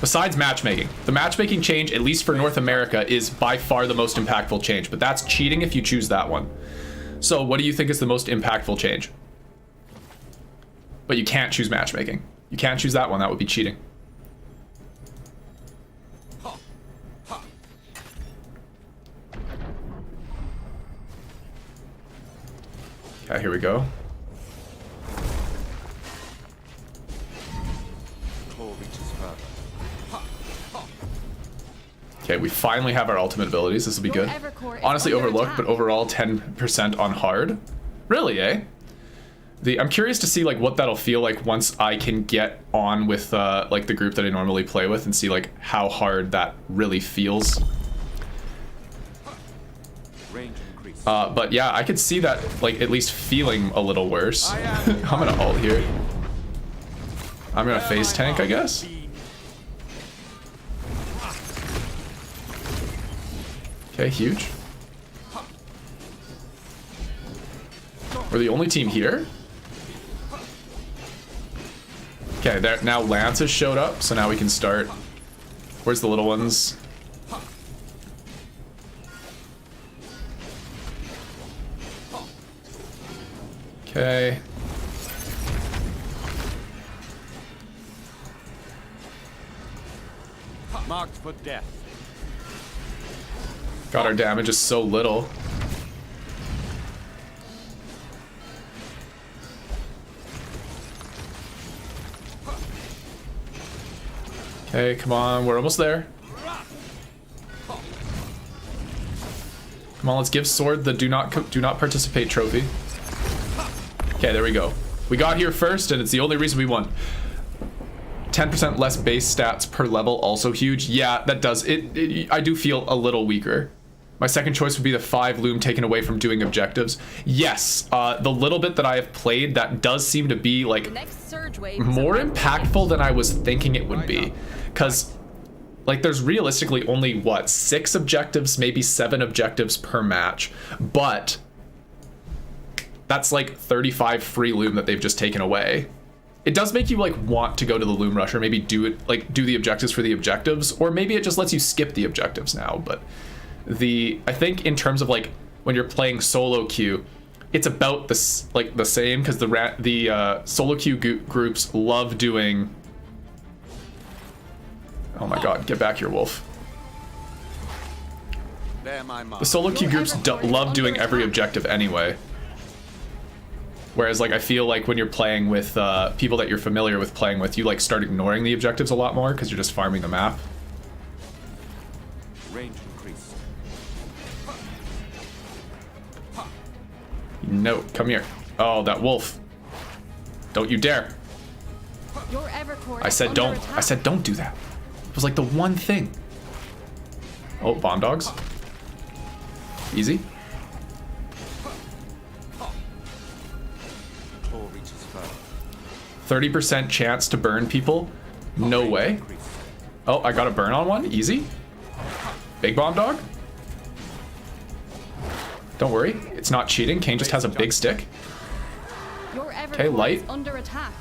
Besides matchmaking. The matchmaking change, at least for North America, is by far the most impactful change, but that's cheating if you choose that one. So what do you think is the most impactful change? But you can't choose matchmaking. You can't choose that one, that would be cheating. Okay, here we go. Claw reaches further. Okay, we finally have our ultimate abilities. This will be Your good. Evercore is Honestly, under overlooked, attack. but overall 10% on hard. Really, eh? I'm curious to see like what that'll feel like once I can get on with like the group that I normally play with and see like how hard that really feels. Range increase. But yeah, I could see that like at least feeling a little worse. I'm gonna ult here. I'm gonna face tank, I guess. Okay, huge. We're the only team here. Okay, there now Lance has showed up, so now we can start. Where's the little ones? Okay. Marked for death. God, our damage is so little. Okay, come on, we're almost there. Come on, let's give Sword the do not participate trophy. Okay, there we go. We got here first, and it's the only reason we won. 10% less base stats per level, also huge. Yeah, that does it. I do feel a little weaker. My second choice would be the 5 loom taken away from doing objectives. Yes, the little bit that I have played, that does seem to be like The next surge wave is more about to impactful than I was thinking it would be. Because, like, there's realistically only, what, 6 objectives, maybe 7 objectives per match. But that's like 35 free loom that they've just taken away. It does make you, like, want to go to the loom rush, or maybe do it, like, do the objectives for the objectives, or maybe it just lets you skip the objectives now. But I think in terms of, like, when you're playing solo queue, it's about the same, because the solo queue groups love doing. Oh my god, get back here, Wolf. Bear my mark. The solo queue groups love doing every objective anyway. Whereas, like, I feel like when you're playing with people that you're familiar with playing with, you, like, start ignoring the objectives a lot more because you're just farming the map. Range increase. No, come here. Oh, that wolf. Don't you dare. Your Evercore I is said under don't. attack. I said don't do that. It was like the one thing. Oh, bomb dogs. Easy. Claw reaches further. 30% chance to burn people. No Range way. increase. Oh, I got a burn on one. Easy. Big bomb dog. Don't worry. It's not cheating. Kane just has a big stick. Your Evercore Okay, light. is under attack.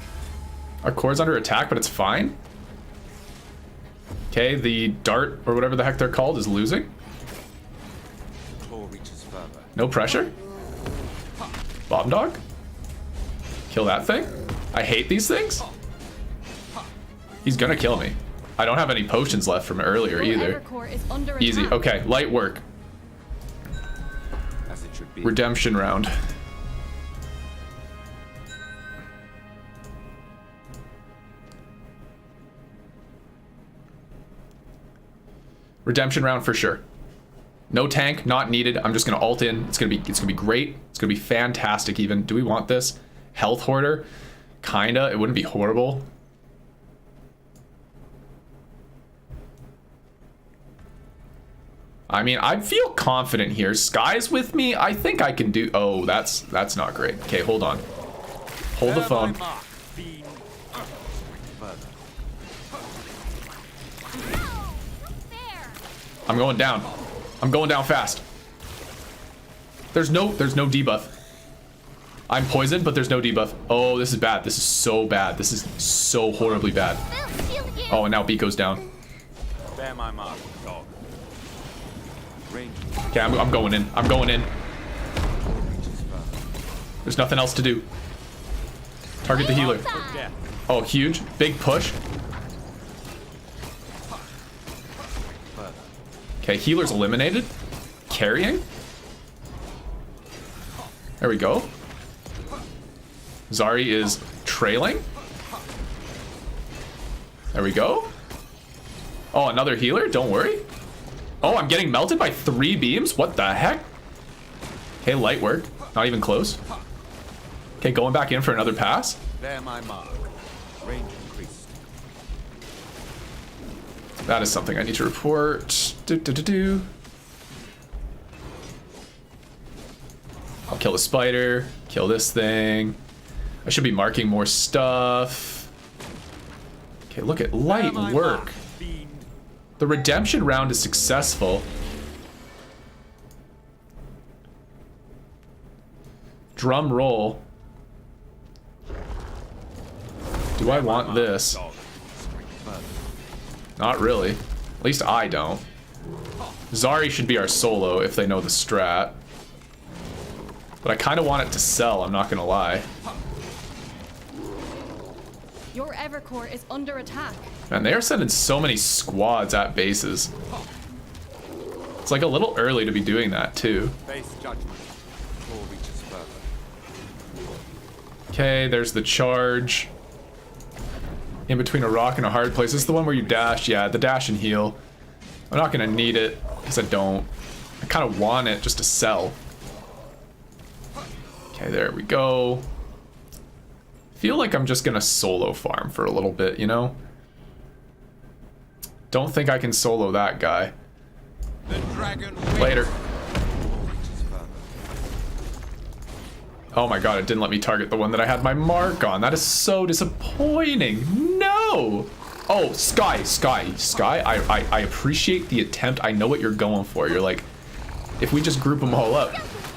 Our core's under attack, but it's fine. Okay, the dart, or whatever the heck they're called, is losing. Claw reaches further. No pressure. Bomb dog. Kill that thing. I hate these things. He's gonna kill me. I don't have any potions left from earlier Your either. Evercore is under attack. Easy. Okay, light work. As it should be. Redemption round. Redemption round for sure. No tank, not needed. I'm just gonna ult in. It's gonna be great. It's gonna be fantastic even. Do we want this? Health hoarder? Kinda. It wouldn't be horrible. I mean, I feel confident here. Sky's with me. I think I can do. Oh, that's not great. Okay, hold on. Hold the phone. I'm going down. I'm going down fast. There's no debuff. I'm poisoned, but there's no debuff. Oh, this is bad. This is so bad. This is so horribly bad. Oh, and now Biko's down. Bear my mark, dog. Range. Okay, I'm going in. I'm going in. There's nothing else to do. Target the healer. Oh, huge. Big push. Okay, healer's eliminated. Carrying. There we go. Zari is trailing. There we go. Oh, another healer? Don't worry. Oh, I'm getting melted by 3 beams? What the heck? Okay, light work. Not even close. Okay, going back in for another pass. Bear my mark. Range increased. That is something I need to report. I'll kill the spider. Kill this thing. I should be marking more stuff. Okay, look at light work. The redemption round is successful. Drum roll. Do I want this? Not really. At least I don't. Zari should be our solo if they know the strat. But I kind of want it to sell, I'm not gonna lie. Your Evercore is under attack. Man, they are sending so many squads at bases. It's like a little early to be doing that too. Base judgment. Before reaches further. Okay, there's the charge. In between a rock and a hard place. This is the one where you dash. Yeah, the dash and heal. I'm not gonna need it because I don't. I kind of want it just to sell. Okay, there we go. Feel like I'm just gonna solo farm for a little bit, you know? Don't think I can solo that guy. The dragon Later. Oh my god, it didn't let me target the one that I had my mark on. That is so disappointing. No! Oh, Sky. I appreciate the attempt. I know what you're going for. You're like, if we just group them all up,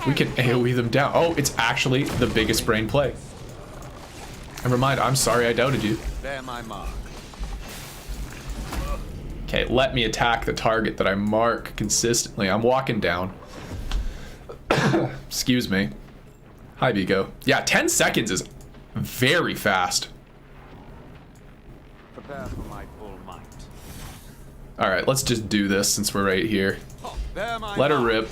we can AoE them down. Oh, it's actually the biggest brain play. Never mind, I'm sorry I doubted you. Bear my mark. Okay, let me attack the target that I mark consistently. I'm walking down. Excuse me. Hi, Biko. Yeah, 10 seconds is very fast. Prepare for my full might. Alright, let's just do this since we're right here. Bear my Let her mark. rip.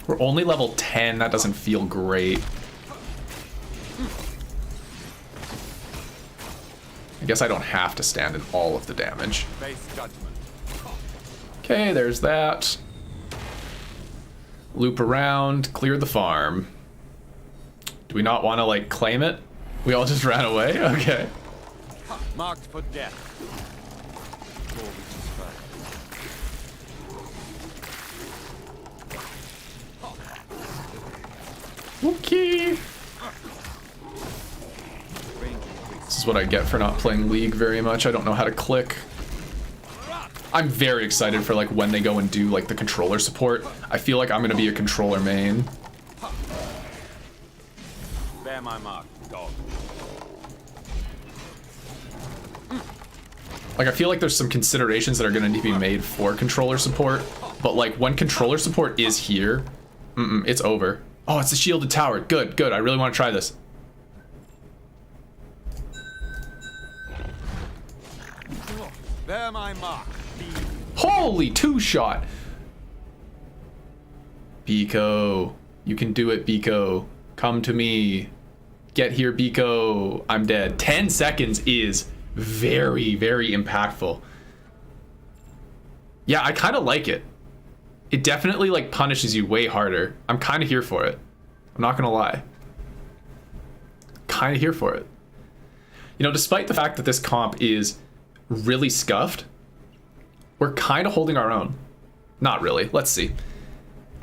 We're only level 10. That doesn't feel great. I guess I don't have to stand in all of the damage. Base judgment. Okay, there's that. Loop around, clear the farm. Do we not want to, like, claim it? We all just ran away? Okay. Marked for death. Before reaches further. Okay. This is what I get for not playing League very much. I don't know how to click. I'm very excited for like when they go and do like the controller support. I feel like I'm gonna be a controller main. Bear my mark, dog. Like I feel like there's some considerations that are gonna need to be made for controller support. But like when controller support is here, it's over. Oh, it's the shielded tower. Good, good. I really want to try this. Bear my mark. Holy two-shot! Biko. You can do it, Biko. Come to me. Get here, Biko. I'm dead. 10 seconds is very, very impactful. Yeah, I kind of like it. It definitely like punishes you way harder. I'm kind of here for it. I'm not gonna lie. Kind of here for it. You know, despite the fact that this comp is really scuffed, we're kind of holding our own. Not really. Let's see.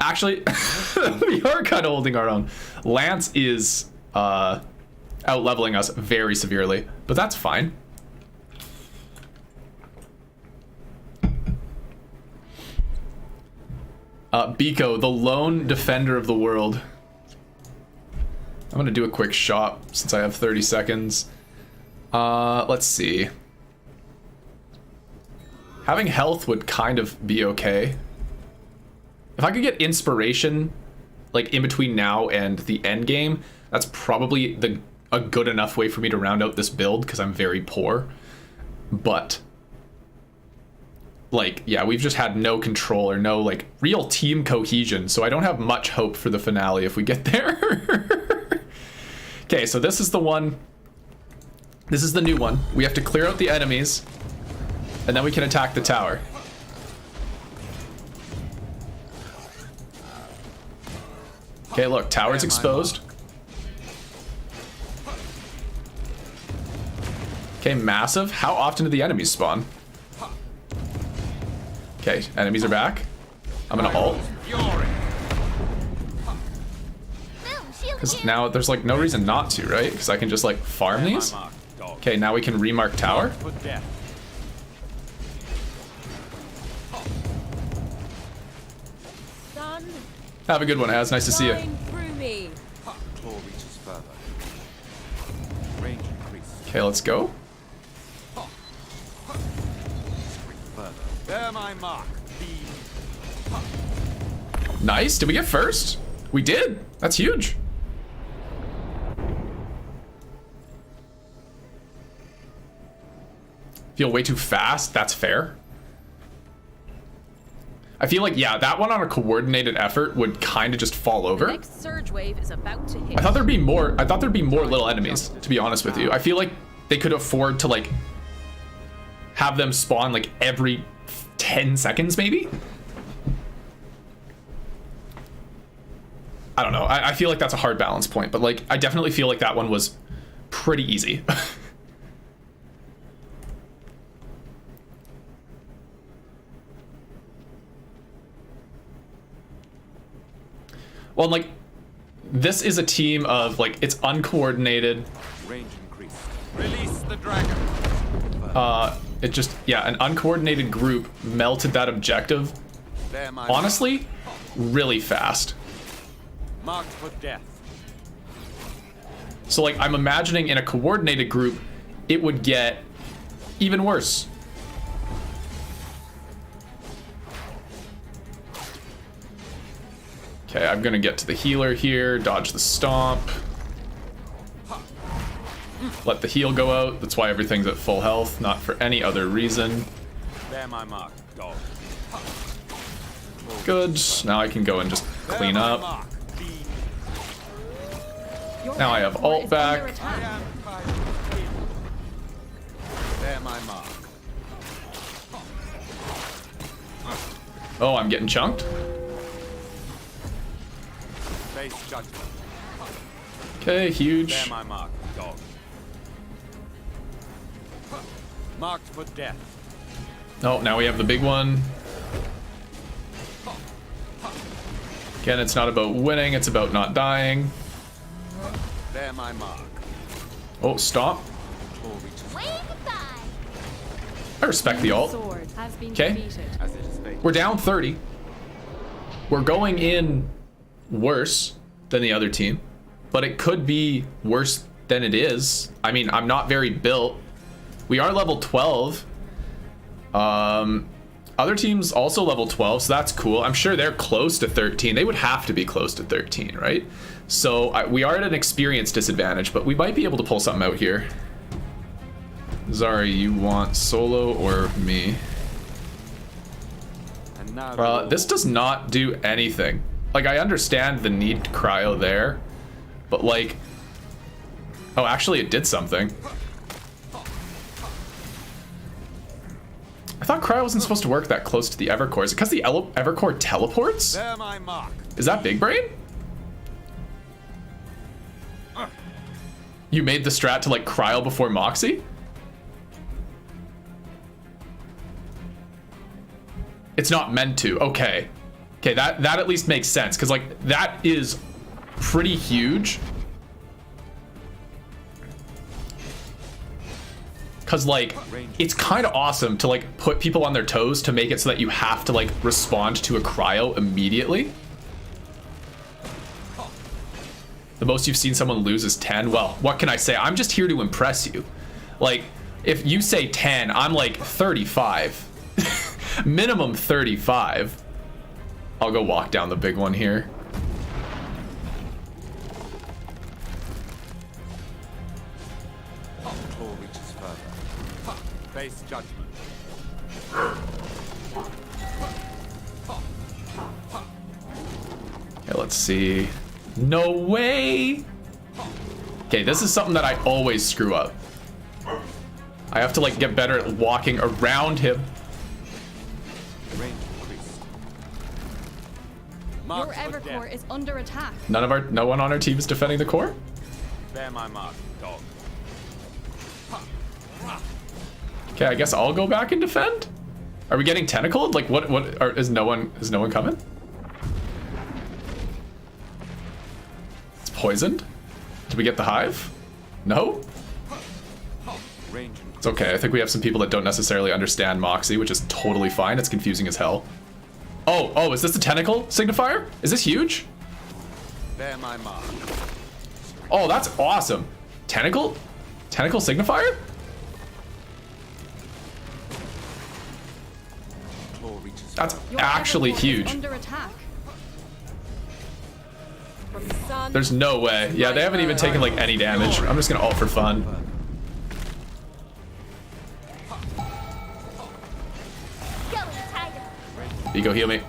Actually, we are kind of holding our own. Lance is out-leveling us very severely, but that's fine. Biko, the lone defender of the world. I'm gonna do a quick shop since I have 30 seconds. Let's see. Having health would kind of be okay. If I could get inspiration, like in between now and the end game, that's probably a good enough way for me to round out this build because I'm very poor. But like, yeah, we've just had no control or no like real team cohesion, so I don't have much hope for the finale if we get there. Okay, so this is the one. This is the new one. We have to clear out the enemies, and then we can attack the tower. Okay, look, tower's exposed. Okay, massive. How often do the enemies spawn? Okay, enemies are back. I'm gonna ult. Because now there's like no reason not to, right? Because I can just like farm these. Okay, now we can remark tower. Have a good one, Az. Nice to see you. Okay, let's go. Nice. Did we get first? We did. That's huge. Feel way too fast. That's fair. I feel like, yeah, that one on a coordinated effort would kind of just fall over. The next surge wave is about to hit. I thought there'd be more. I thought there'd be more little enemies, to be honest with you. I feel like they could afford to like have them spawn like every 10 seconds, maybe. I don't know. I feel like that's a hard balance point, but like I definitely feel like that one was pretty easy. Well, like, this is a team of, like, it's uncoordinated. Range increase. Release the dragon. It just, yeah, an uncoordinated group melted that objective, honestly, really fast. Marked for death. So, like, I'm imagining in a coordinated group, it would get even worse. Okay, I'm gonna get to the healer here, dodge the stomp. Let the heal go out. That's why everything's at full health, not for any other reason. Bear my mark, dog. Good. Now I can go and just clean up. Now I have ult back. Bear my mark. Oh, I'm getting chunked. Face judgment. Okay, huge. Bear my mark, dog. Marked for death. Oh, now we have the big one. Again, it's not about winning, it's about not dying. Bear my mark. Oh, stop. Wave goodbye. I respect the ult. Sword has been Okay. defeated. As it is fate. We're down 30. We're going in worse than the other team, but it could be worse than it is. I mean, I'm not very built. We are level 12. Other teams also level 12, so that's cool. I'm sure they're close to 13. They would have to be close to 13, right? So we are at an experience disadvantage, but we might be able to pull something out here. Zari, you want solo or me? And now This does not do anything. Like, I understand the need to cryo there, but like... Oh, actually it did something. I thought cryo wasn't supposed to work that close to the Evercore. Is it because the Evercore teleports? Bear my mark. Is that big brain? You made the strat to like cryo before Moxie? It's not meant to. Okay. Okay, that at least makes sense, because like that is pretty huge. Because like it's kind of awesome to like put people on their toes to make it so that you have to like respond to a cryo immediately. The most you've seen someone lose is 10. Well, what can I say? I'm just here to impress you. Like, if you say 10, I'm like 35. Minimum 35. I'll go walk down the big one here. Control reaches further. Face judgment. Okay, let's see. No way! Okay, this is something that I always screw up. I have to like get better at walking around him. Range increased. Your Marked for Evercore death. is under attack. No one on our team is defending the core? Bear my mark, dog. Okay, I guess I'll go back and defend? Are we getting tentacled? Like is no one coming? It's poisoned? Did we get the hive? No? Range It's okay. I think we have some people that don't necessarily understand Moxie, which is totally fine. It's confusing as hell. Oh, is this the tentacle signifier? Is this huge? bear my mark. Oh, that's awesome. Tentacle? Tentacle signifier? Claw reaches That's further. Your actually Evercore is huge. under attack. From sun. There's no way. Yeah, they haven't even taken like any damage. I'm just gonna ult for fun. Going tighter. Vigo, heal me.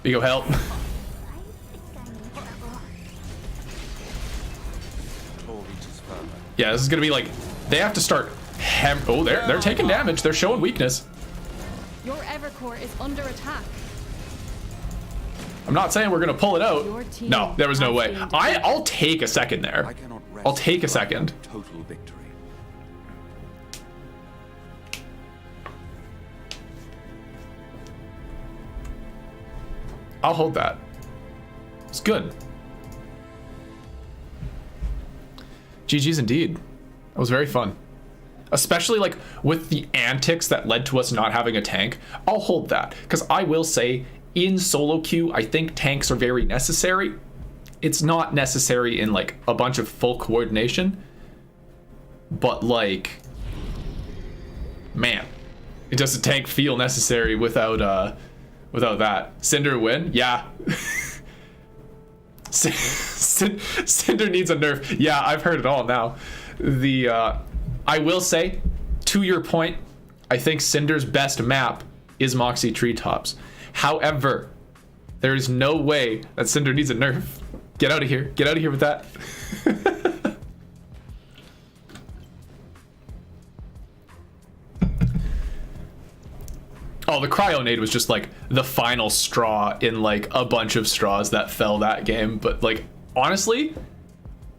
Vigo, help. I think I'm in trouble. Claw reaches further. Yeah, this is gonna be like, they have to start oh, they're taking damage. They're showing weakness. Your Evercore is under attack. I'm not saying we're gonna pull it out. Your team No, there was no has way. been I'll take a second there. I cannot rest I'll take a until I second. have Total victory. I'll hold that. It's good. GG's indeed. That was very fun. Especially like with the antics that led to us not having a tank. I'll hold that. Because I will say, in solo queue, I think tanks are very necessary. It's not necessary in like a bunch of full coordination. But like, man, does a tank feel necessary without that? Cinder win? Yeah. Cinder needs a nerf. Yeah, I've heard it all now. I will say, to your point, I think Cinder's best map is Moxie Treetops. However, there is no way that Cinder needs a nerf. Get out of here. Get out of here with that. Oh, the Cryonade was just like the final straw in like a bunch of straws that fell that game. But like, honestly,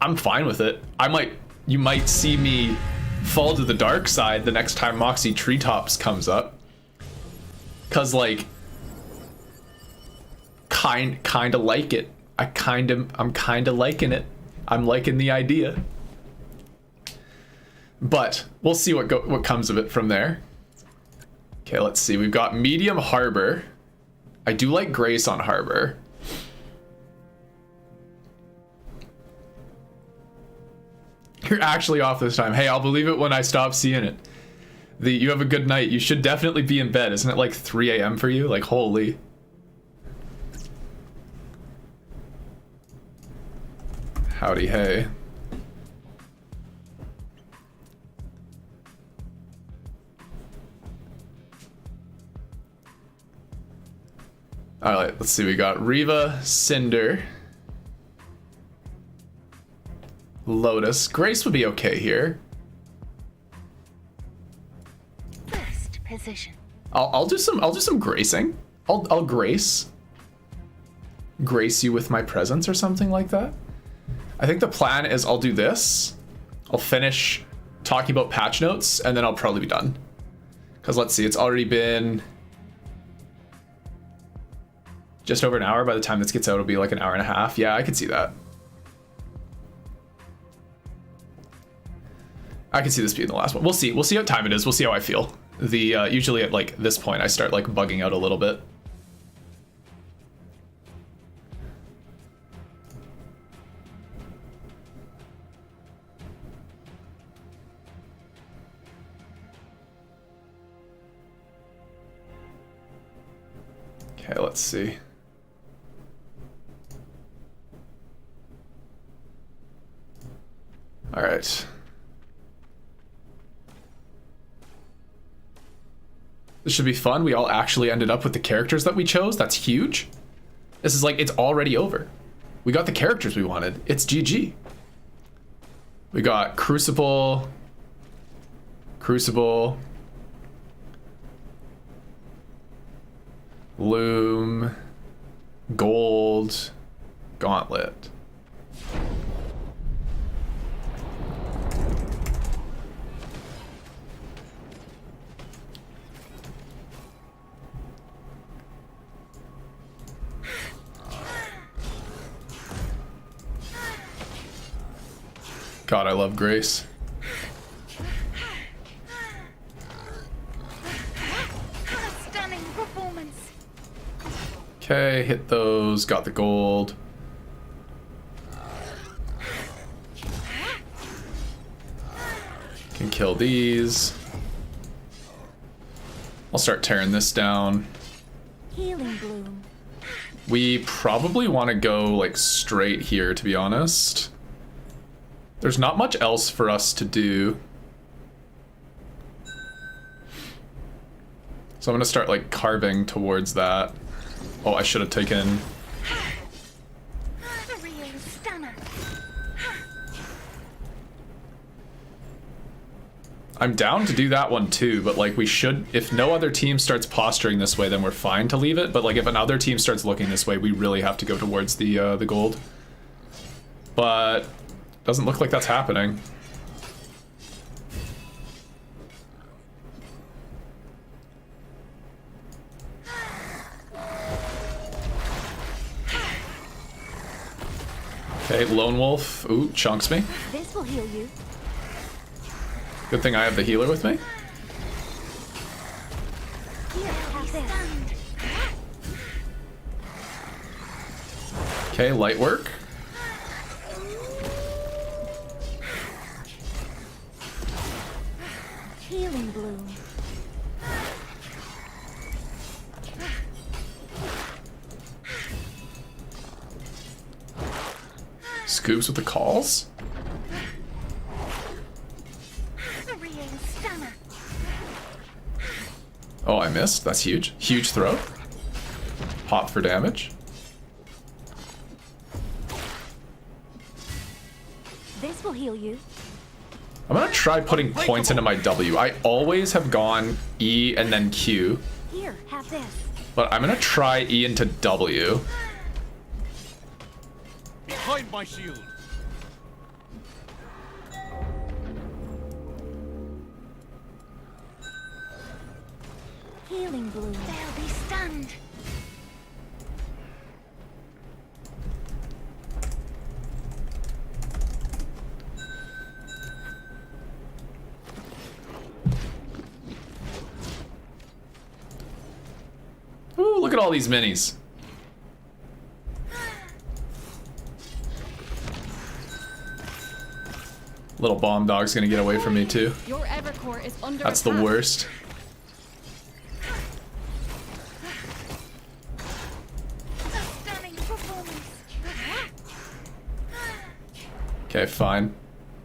I'm fine with it. You might see me fall to the dark side the next time Moxie Treetops comes up. Cause like, kind of like it. I'm kind of liking it. I'm liking the idea. But we'll see what comes of it from there. Okay, let's see. We've got medium Harbor. I do like Grace on Harbor. You're actually off this time. Hey, I'll believe it when I stop seeing it. You have a good night. You should definitely be in bed. Isn't it like 3 a.m. for you? Like, holy. Howdy, hey. All right, let's see. We got Riva, Cinder, Lotus. Grace would be okay here. First position. I'll do some gracing. I'll grace you with my presence or something like that. I think the plan is I'll do this. I'll finish talking about patch notes and then I'll probably be done. Because let's see, it's already been just over an hour. By the time this gets out, it'll be like an hour and a half. Yeah, I could see that. I can see this being the last one. We'll see. We'll see what time it is. We'll see how I feel. Usually at like this point, I start like bugging out a little bit. Okay, let's see. All right. This should be fun. We all actually ended up with the characters that we chose. That's huge. This is like, it's already over. We got the characters we wanted. It's GG. We got Crucible, Loom, Gold, Gauntlet. God, I love Grace. Stunning performance. Okay, hit those, got the gold. Can kill these. I'll start tearing this down. Healing bloom. We probably want to go like straight here, to be honest. There's not much else for us to do. So I'm gonna start like carving towards that. Oh, I should have taken... The real stunner. I'm down to do that one too, but like we should, if no other team starts posturing this way, then we're fine to leave it. But like if another team starts looking this way, we really have to go towards the gold. But doesn't look like that's happening. Okay, Lone Wolf. Ooh, chunks me. This will heal you. Good thing I have the healer with me. Here, have this. Okay, light work. Healing bloom. Scoops with the calls. The real stunner. Oh, I missed. That's huge. Huge throw. Pop for damage. This will heal you. I'm gonna try putting points into my W. I always have gone E and then Q, Here, have this. but I'm gonna try E into W. Behind my shield. Healing bloom. They'll be stunned. Ooh, look at all these minis. Little bomb dog's gonna get away from me too. Your Evercore is under That's the attack. worst. Stunning performance. Okay, fine.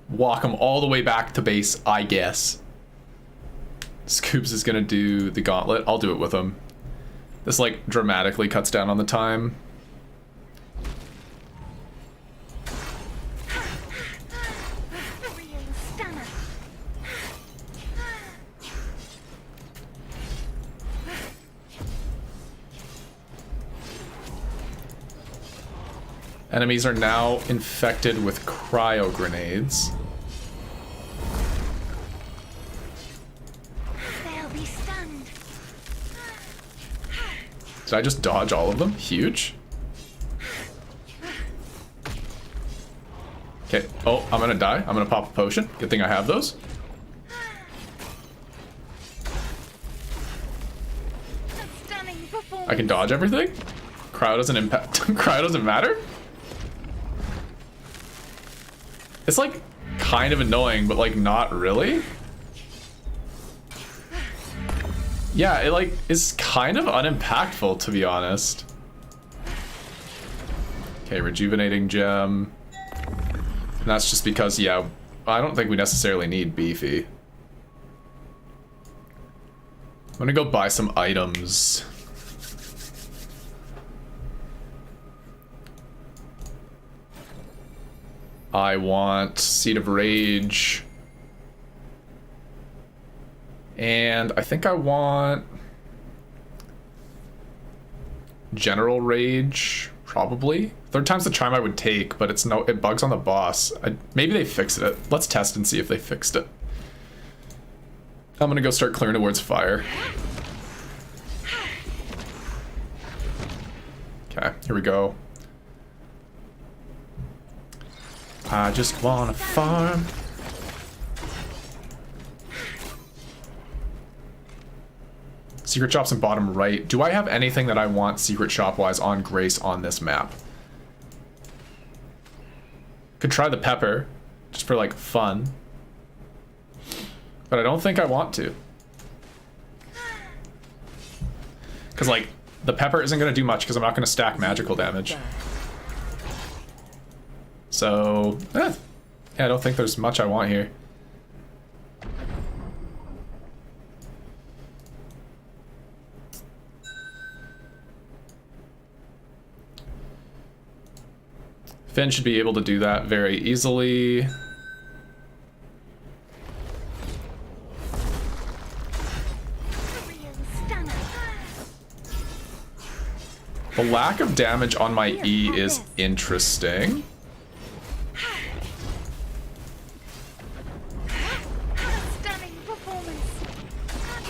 Walk him all the way back to base, I guess. Scoops is gonna do the gauntlet. I'll do it with him. This like dramatically cuts down on the time. The real stunner. Enemies are now infected with cryo grenades. They'll be stunned. Did I just dodge all of them? Huge. Okay. Oh, I'm gonna die. I'm gonna pop a potion. Good thing I have those. A stunning performance. I can dodge everything. Cryo doesn't impact. Cryo doesn't matter. It's like kind of annoying, but like not really. Yeah, it like is kind of unimpactful, to be honest. Okay, rejuvenating gem. And that's just because, yeah, I don't think we necessarily need beefy. I'm gonna go buy some items. I want Seed of Rage. And I think I want General Rage, probably. Third time's the charm I would take, but it bugs on the boss. Maybe they fixed it. Let's test and see if they fixed it. I'm gonna go start clearing towards fire. Okay, here we go. I just wanna farm. Secret shop's in bottom right. Do I have anything that I want secret shop wise on Grace on this map? Could try the pepper, just for like fun. But I don't think I want to. Because like, the pepper isn't going to do much because I'm not going to stack magical damage. So, yeah, I don't think there's much I want here. Finn should be able to do that very easily. The lack of damage on my E is interesting. Stunning performance.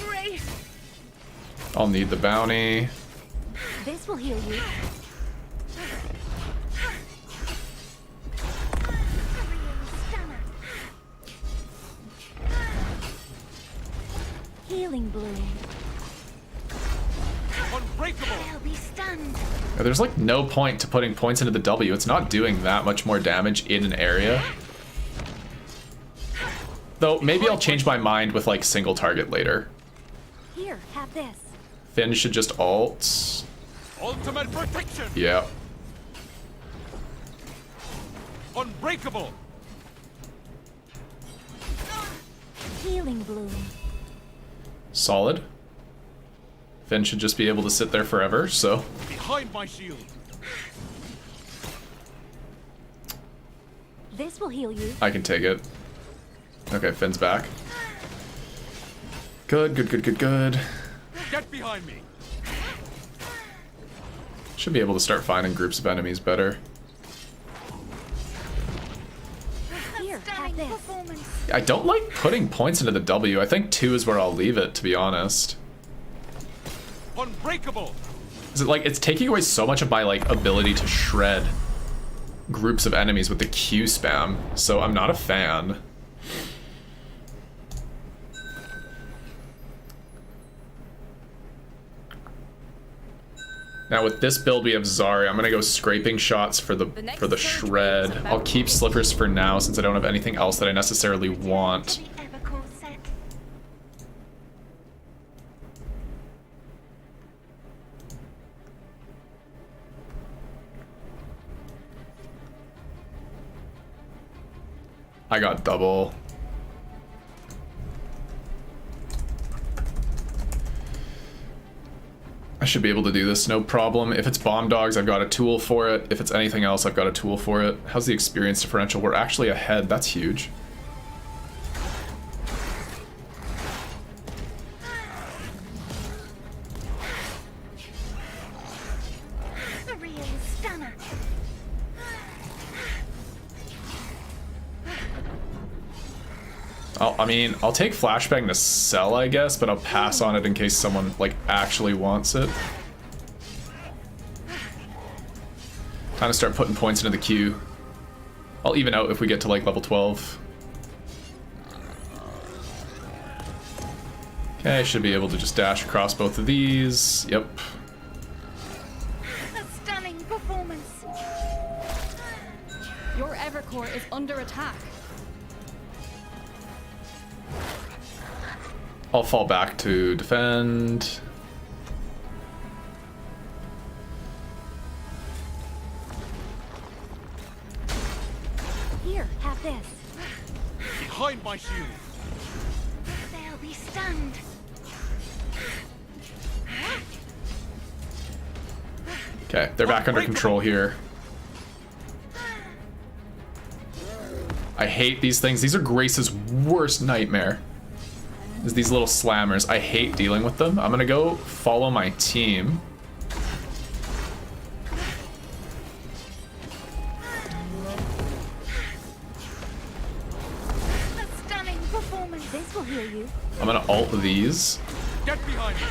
Great. I'll need the bounty. This will heal you. Healing bloom. Unbreakable. They'll be stunned. There's like no point to putting points into the W. It's not doing that much more damage in an area. Though maybe I'll change my mind with like single target later. Here, have this. Finn should just ult. Ultimate protection. Yeah. Unbreakable. Healing bloom. Solid. Finn should just be able to sit there forever, so. Behind my shield. This will heal you. I can take it. Okay, Finn's back. Good, good, good, good, good. Get behind me. Should be able to start finding groups of enemies better. Here, have this. I don't like putting points into the W. I think 2 is where I'll leave it, to be honest. Unbreakable. Is it like it's taking away so much of my like ability to shred groups of enemies with the Q spam, so I'm not a fan. Now with this build we have Zarya. I'm gonna go scraping shots for the shred. I'll keep slippers for now since I don't have anything else that I necessarily want. The Evercore set. I got double. I should be able to do this, no problem. If it's bomb dogs, I've got a tool for it. If it's anything else, I've got a tool for it. How's the experience differential? We're actually ahead. That's huge. The real stunner. I mean, I'll take Flashbang to sell, I guess, but I'll pass on it in case someone, like, actually wants it. Time to start putting points into the queue. I'll even out if we get to, like, level 12. Okay, I should be able to just dash across both of these. Yep. A stunning performance. Your Evercore is under attack. I'll fall back to defend. Here, have this. Behind my shield. They'll be stunned. Okay, they're back under control here. I hate these things. These are Grace's worst nightmare. Is these little slammers. I hate dealing with them. I'm gonna go follow my team. A stunning performance. This will heal you. I'm gonna ult these. Get behind me.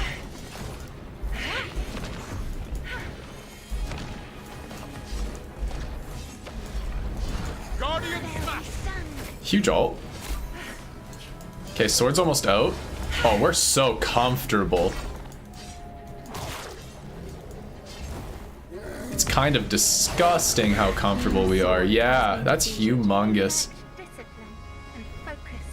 Guardian smash. Huge ult. Okay, sword's almost out. Oh, we're so comfortable. It's kind of disgusting how comfortable we are. Yeah, that's humongous. Discipline and focus.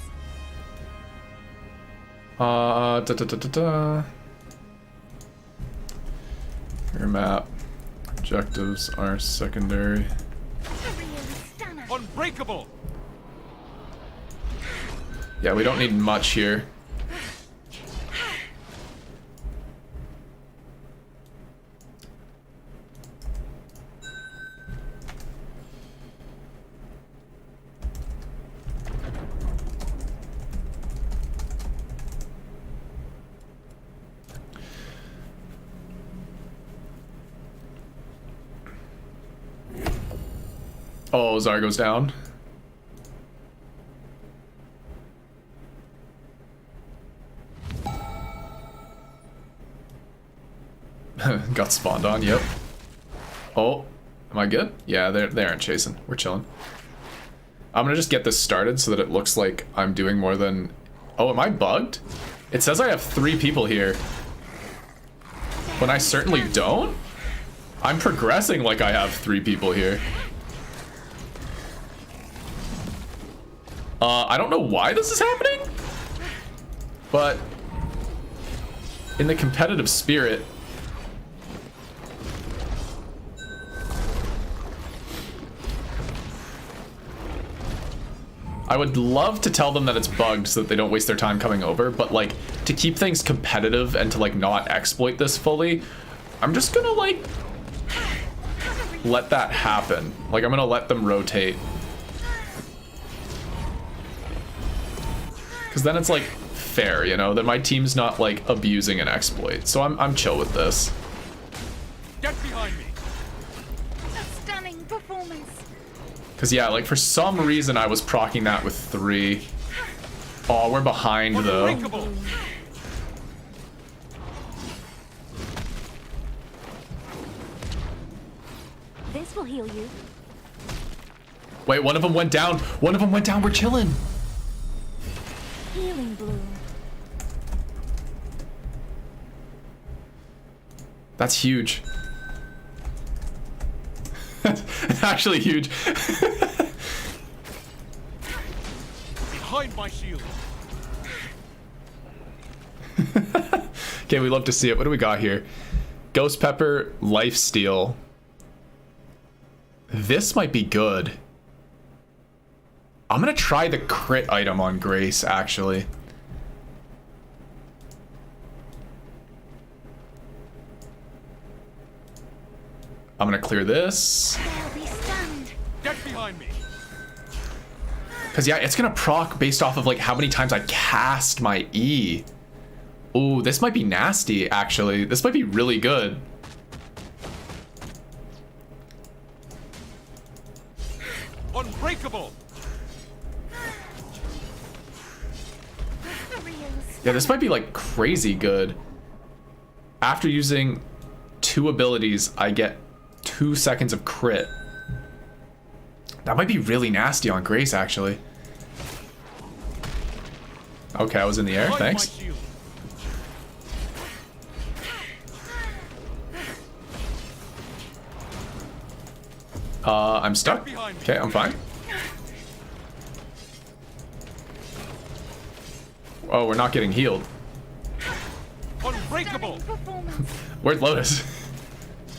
Your map. Objectives are secondary. A real stunner. Unbreakable. Yeah, we don't need much here. Oh, Zar goes down. Got spawned on, yep. Oh, am I good? Yeah, they aren't chasing. We're chilling. I'm gonna just get this started so that it looks like I'm doing more than... Oh, am I bugged? It says I have 3 people here. When I certainly don't? I'm progressing like I have 3 people here. I don't know why this is happening, but in the competitive spirit, I would love to tell them that it's bugged so that they don't waste their time coming over, but like to keep things competitive and to like not exploit this fully, I'm just gonna like let that happen. Like I'm gonna let them rotate. Because then it's like fair, you know, that my team's not like abusing an exploit. So I'm chill with this. Get behind me. A stunning performance. Because yeah, like for some reason I was proccing that with 3. Oh, we're behind though. Unbreakable. This will heal you. Wait, one of them went down. One of them went down. We're chilling. Healing bloom. That's huge. It's actually huge. Behind my shield. Okay, we love to see it. What do we got here? Ghost Pepper, Lifesteal. This might be good. I'm gonna try the crit item on Grace, actually. I'm gonna clear this. They'll be stunned. Get behind me. Because yeah, it's gonna proc based off of like how many times I cast my E. Ooh, this might be nasty, actually. This might be really good. Unbreakable. Yeah, this might be like crazy good. After using 2 abilities, I get 2 seconds of crit. That might be really nasty on Grace, actually. Okay, I was in the air, thanks. I'm stuck. Okay, I'm fine. Oh, we're not getting healed. Unbreakable. Where's Lotus?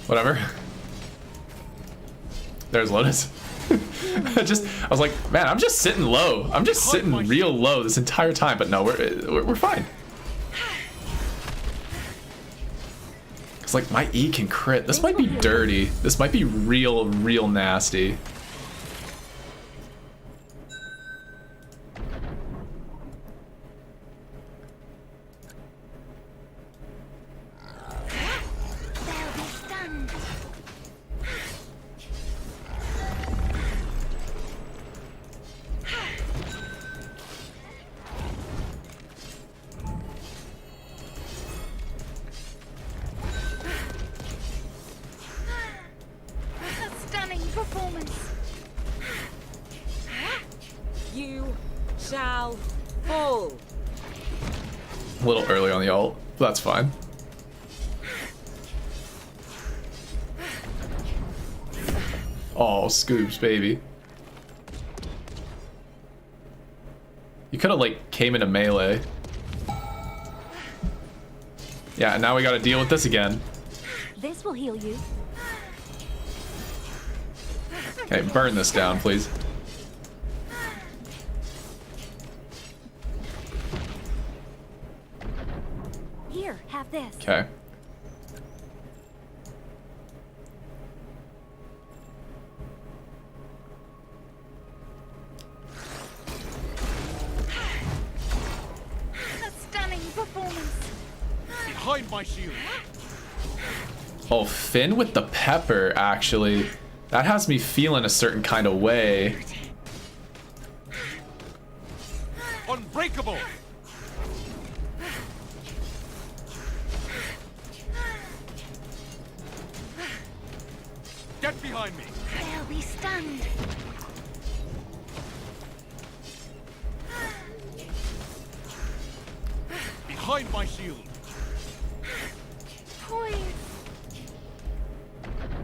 Whatever. There's Lotus. I was like, man, I'm just sitting low. I'm just sitting real low this entire time, but no, we're fine. It's like my E can crit. This might be dirty. This might be real nasty. They'll be stunned. A stunning performance. You shall fall. A little early on the ult. That's fine. Oh, Scoops, baby. You could have, like, came into melee. Yeah, and now we gotta deal with this again. This will heal you. Okay, burn this down, please. Here, have this. Okay. A stunning performance. Behind my shield. Oh, Finn with the pepper, actually. That has me feeling a certain kind of way. Unbreakable. Get behind me. They'll be stunned. Behind my shield. Poise.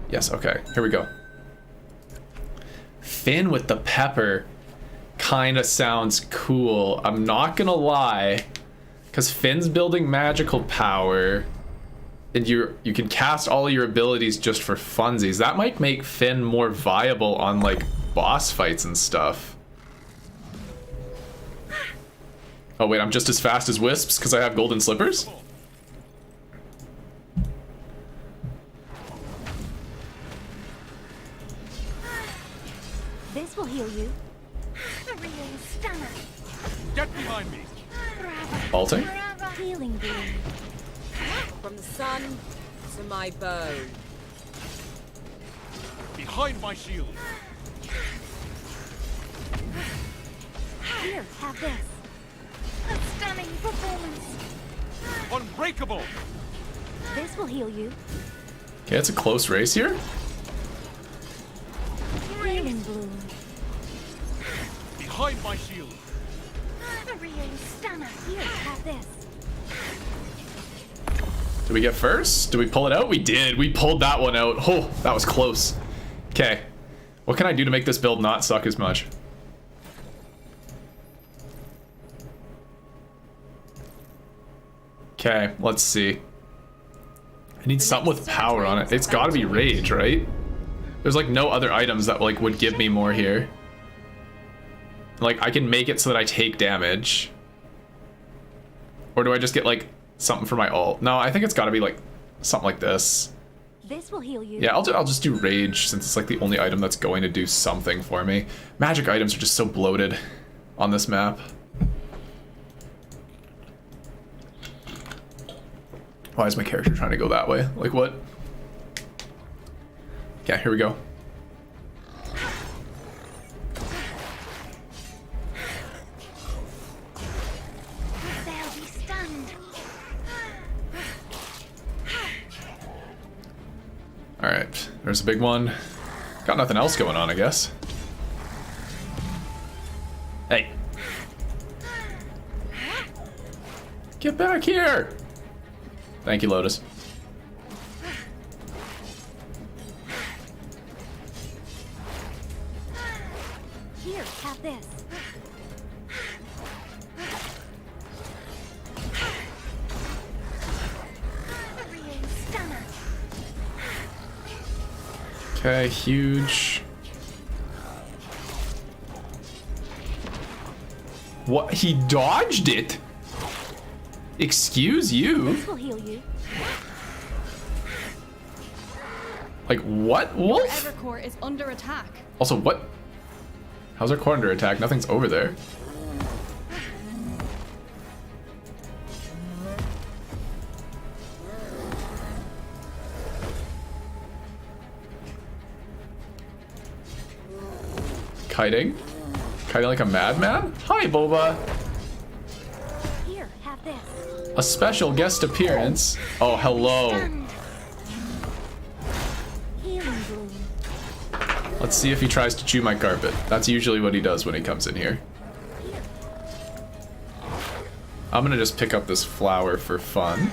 Yes, okay. Here we go. Finn with the pepper kind of sounds cool. I'm not gonna lie. Because Finn's building magical power. And you can cast all of your abilities just for funsies. That might make Finn more viable on, like, boss fights and stuff. Oh, wait, I'm just as fast as Wisps because I have golden slippers? This will heal you. A real stunner. Get behind me. Ulting? Healing bloom. From the sun to my bow. Behind my shield. Here, have this. A stunning performance. Unbreakable. This will heal you. Okay, it's a close race here. Healing bloom. Behind my shield. A real stunner. Here, have this. Did we get first? Did we pull it out? We did. We pulled that one out. Oh, that was close. Okay. What can I do to make this build not suck as much? Okay, let's see. I need something with power on it. It's gotta be rage, right? There's like no other items that like would give me more here. Like I can make it so that I take damage. Or do I just get like something for my ult? No, I think it's gotta be like something like this. This will heal you. Yeah, I'll just do rage since it's like the only item that's going to do something for me. Magic items are just so bloated on this map. Why is my character trying to go that way? Like what? Okay, here we go. They'll be stunned. Alright, there's a big one. Got nothing else going on, I guess. Hey. Get back here! Thank you, Lotus. Here, have this. Stunner. Okay, huge. What? He dodged it? Excuse you? This will heal you. Like, what, Your Wolf? Evercore is under attack. Also, what? How's our core under attack? Nothing's over there. Kiting? Kiting like a madman? Hi, Boba! Here, have this. A special guest appearance. Oh, hello. Stunned. Healing bloom. Let's see if he tries to chew my carpet. That's usually what he does when he comes in here. I'm gonna just pick up this flower for fun.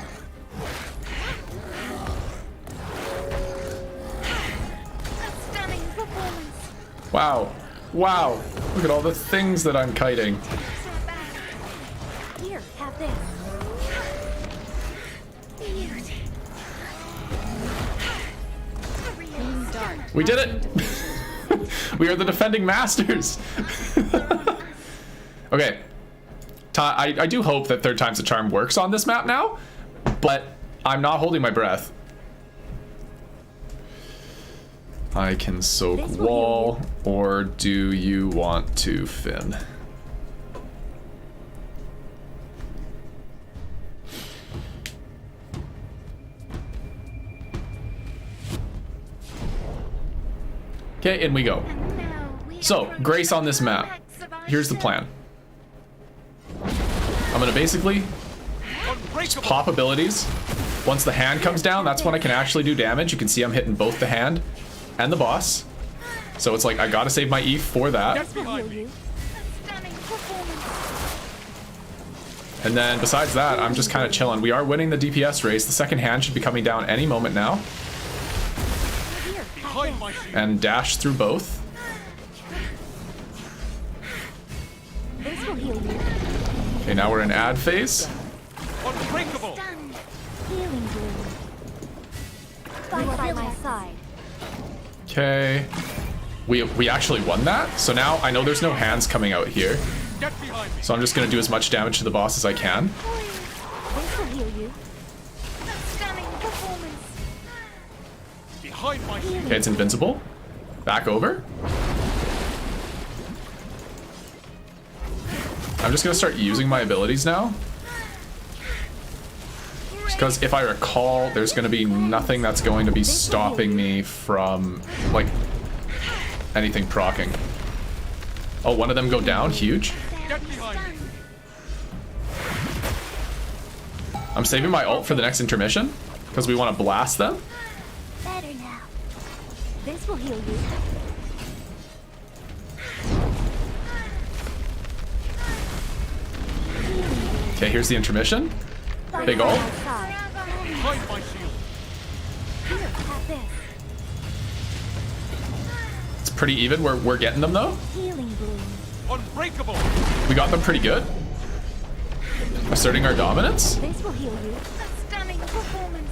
A stunning performance. Wow. Wow. Look at all the things that I'm kiting. So bad. Here, have this. Beauty. A real Dark. We did it! We are the defending masters! Okay. I do hope that third time's a charm works on this map now, but I'm not holding my breath. I can soak This will heal wall, or do you want to, Finn? Okay, in we go. And now we So, approach Grace on the this map. climax of our Here's the show. plan. I'm gonna basically Unbreakable. pop abilities. Once the hand comes down, that's when I can actually do damage. You can see I'm hitting both the hand and the boss. So it's like, I gotta save my E for that. This will heal you. A stunning performance. And then besides that, I'm just kind of chilling. We are winning the DPS race. The second hand should be coming down any moment now. Here, have Behind this. my shield. And dash through both. This will heal you. Okay, now we're in ad phase. Unbreakable. Stunned. Healing bloom. Fight by my side. Okay. We actually won that. So now I know there's no hands coming out here. Get behind me. So I'm just gonna do as much damage to the boss as I can. This will heal you. A stunning performance. Behind my shield. Okay, it's invincible. Back over. I'm just gonna start using my abilities now. Just because if I recall, there's gonna be nothing that's going to be stopping me from, like, anything proccing. Oh, one of them go down, huge. Get behind me. I'm saving my ult for the next intermission, because we want to blast them. Better now. This will heal you. Okay, here's the intermission. Fight Big by ult. my side. Behind my shield. Here, have this. It's pretty even. We're getting them, though. Healing bloom. Unbreakable. We got them pretty good. Asserting our dominance. This will heal you. A stunning performance.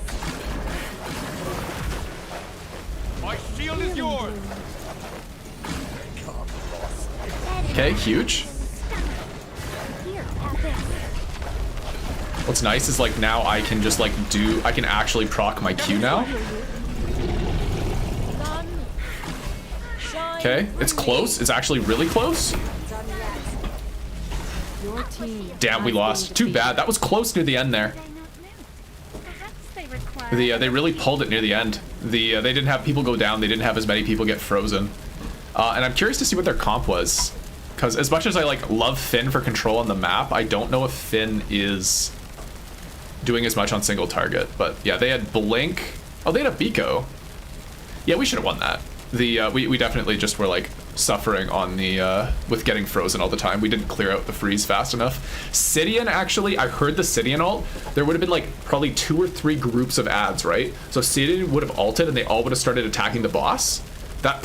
My shield is yours. Okay, huge. Here, have this. What's nice is, like, now I can just, like, I can actually proc my Q now. Sun, shine Okay, it's close. It's actually really close. done yet. Your team. Damn, we has lost. been Too defeated. bad. That was close near the end there. Did I not know? Perhaps they require. They really pulled it near the end. They didn't have people go down. They didn't have as many people get frozen. And I'm curious to see what their comp was, because as much as I like love Finn for control on the map, I don't know if Finn is doing as much on single target. But yeah, they had Blink. Oh, they had a Biko. Yeah, we should have won that. We definitely just were like suffering on the with getting frozen all the time. We didn't clear out the freeze fast enough. Sidian, actually, I heard the Sidian ult. There would have been like probably 2 or 3 groups of ads, right? So Sidian would have ulted and they all would have started attacking the boss. That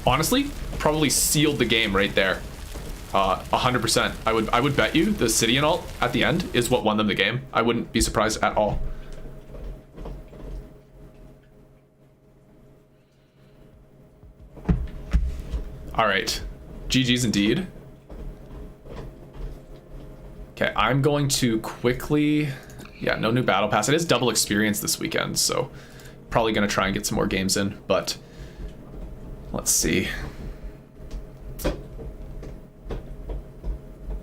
honestly probably sealed the game right there. 100%. I would bet you the Sidian ult at the end is what won them the game. I wouldn't be surprised at all. All right, GG's indeed. Okay, I'm going to quickly, yeah, no new battle pass. It is double experience this weekend, so probably gonna try and get some more games in, but let's see.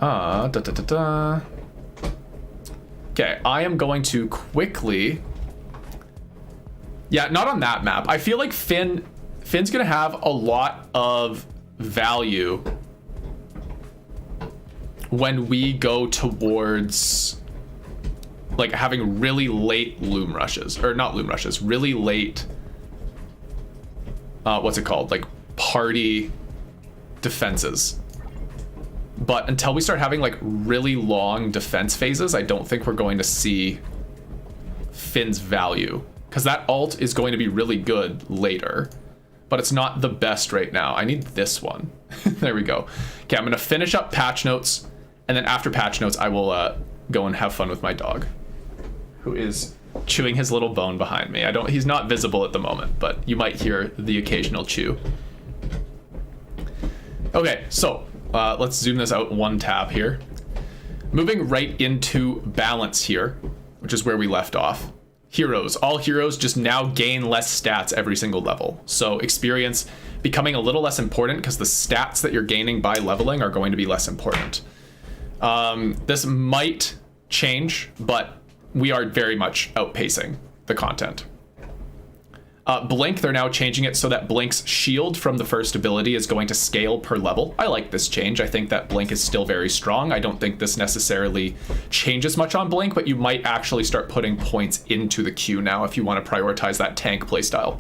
Okay, I am going to quickly, yeah, not on that map. I feel like Finn's gonna have a lot of value when we go towards like having really late loom rushes, or not loom rushes, really late what's it called, like party defenses. But until we start having like really long defense phases, I don't think we're going to see Finn's value, because that ult is going to be really good later. But it's not the best right now. I need this one. There we go. Okay, I'm gonna finish up patch notes, and then after patch notes, I will go and have fun with my dog, who is chewing his little bone behind me. He's not visible at the moment, but you might hear the occasional chew. Okay, so let's zoom this out 1 tab here. Moving right into balance here, which is where we left off. Heroes. All heroes just now gain less stats every single level. So experience becoming a little less important because the stats that you're gaining by leveling are going to be less important. This might change, but we are very much outpacing the content. Blink, they're now changing it so that Blink's shield from the first ability is going to scale per level. I like this change. I think that Blink is still very strong. I don't think this necessarily changes much on Blink, but you might actually start putting points into the queue now if you want to prioritize that tank playstyle.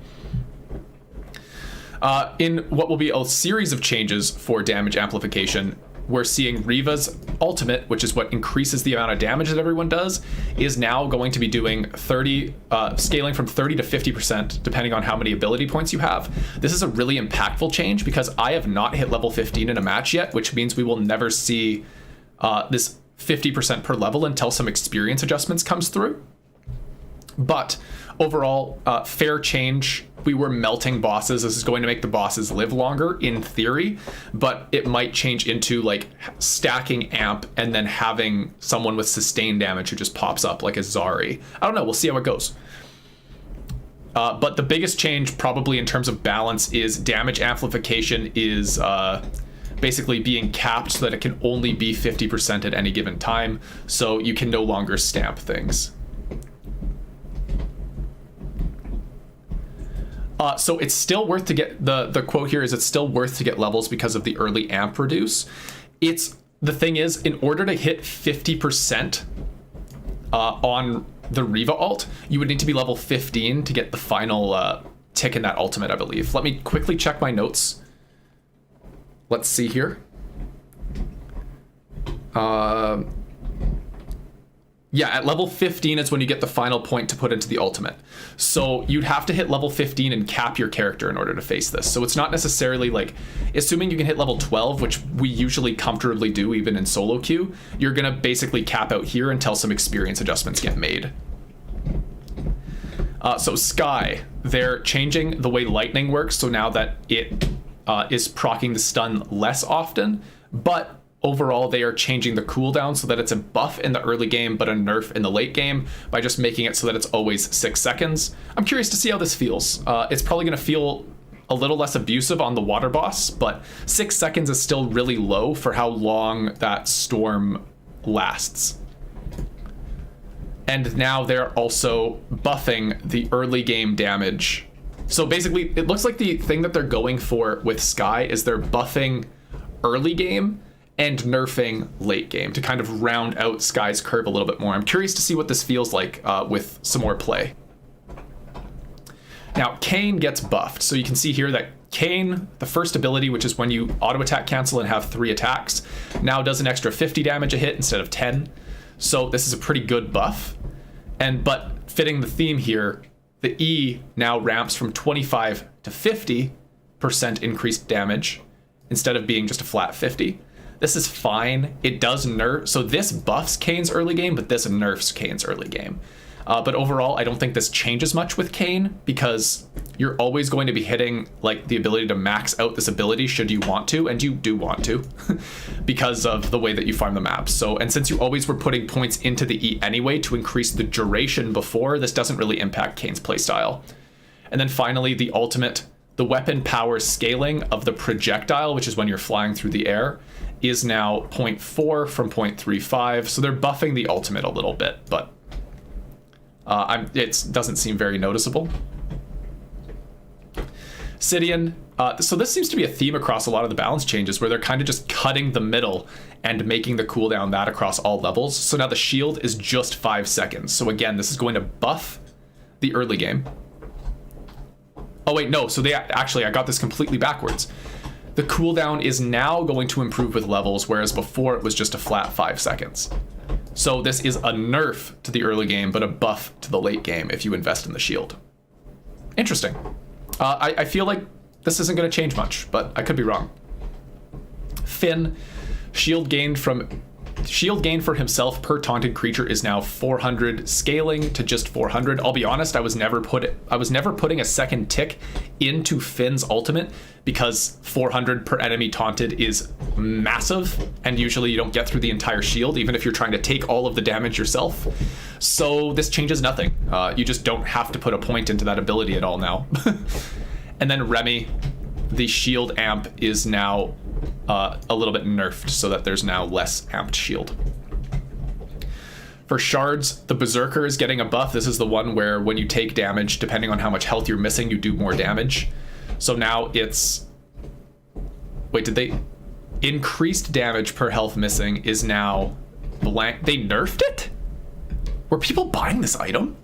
In what will be a series of changes for damage amplification, we're seeing Riva's ultimate, which is what increases the amount of damage that everyone does, is now going to be doing scaling from 30 to 50%, depending on how many ability points you have. This is a really impactful change because I have not hit level 15 in a match yet, which means we will never see this 50% per level until some experience adjustments comes through. But overall, fair change. We were melting bosses. This is going to make the bosses live longer in theory, but it might change into like stacking amp and then having someone with sustained damage who just pops up like a Zari. I don't know. We'll see how it goes. But the biggest change probably in terms of balance is damage amplification is basically being capped so that it can only be 50% at any given time. So you can no longer stamp things. So it's still worth to get, the quote here is it's still worth to get levels because of the early amp reduce. The thing is, in order to hit 50% on the Riva ult, you would need to be level 15 to get the final tick in that ultimate, I believe. Let me quickly check my notes. Let's see here. Yeah, at level 15 is when you get the final point to put into the ultimate. So you'd have to hit level 15 and cap your character in order to face this. So it's not necessarily like, assuming you can hit level 12, which we usually comfortably do even in solo queue, you're gonna basically cap out here until some experience adjustments get made. So Sky, they're changing the way lightning works, so now that it is proccing the stun less often, but overall, they are changing the cooldown so that it's a buff in the early game, but a nerf in the late game by just making it so that it's always 6 seconds. I'm curious to see how this feels. It's probably going to feel a little less abusive on the water boss, but 6 seconds is still really low for how long that storm lasts. And now they're also buffing the early game damage. So basically, it looks like the thing that they're going for with Sky is they're buffing early game and nerfing late game to kind of round out Sky's curve a little bit more. I'm curious to see what this feels like with some more play. Now, Kane gets buffed. So you can see here that Kane, the first ability, which is when you auto attack cancel and have 3 attacks, now does an extra 50 damage a hit instead of 10. So this is a pretty good buff. But fitting the theme here, the E now ramps from 25 to 50% increased damage instead of being just a flat 50. This is fine. It does nerf. So this buffs Kane's early game, but this nerfs Kane's early game. But overall, I don't think this changes much with Kane because you're always going to be hitting like the ability to max out this ability should you want to, and you do want to because of the way that you farm the maps. So, and since you always were putting points into the E anyway to increase the duration before, this doesn't really impact Kane's playstyle. And then finally, the ultimate, the weapon power scaling of the projectile, which is when you're flying through the air, is now 0.4 from 0.35. So they're buffing the ultimate a little bit, but it doesn't seem very noticeable. Sidian, so this seems to be a theme across a lot of the balance changes where they're kind of just cutting the middle and making the cooldown that across all levels. So now the shield is just 5 seconds. So again, this is going to buff the early game. Oh wait, no, so actually I got this completely backwards. The cooldown is now going to improve with levels, whereas before it was just a flat 5 seconds. So this is a nerf to the early game, but a buff to the late game if you invest in the shield. Interesting. I feel like this isn't going to change much, but I could be wrong. Finn, shield gain for himself per taunted creature is now 400, scaling to just 400. I'll be honest, I was never putting a second tick into Finn's ultimate because 400 per enemy taunted is massive, and usually you don't get through the entire shield, even if you're trying to take all of the damage yourself. So this changes nothing. You just don't have to put a point into that ability at all now. And then Remy, the shield amp is now a little bit nerfed so that there's now less amped shield. For shards, the Berserker is getting a buff. This is the one where when you take damage, depending on how much health you're missing, you do more damage. So now it's... Wait, did they... Increased damage per health missing is now blank. They nerfed it? Were people buying this item?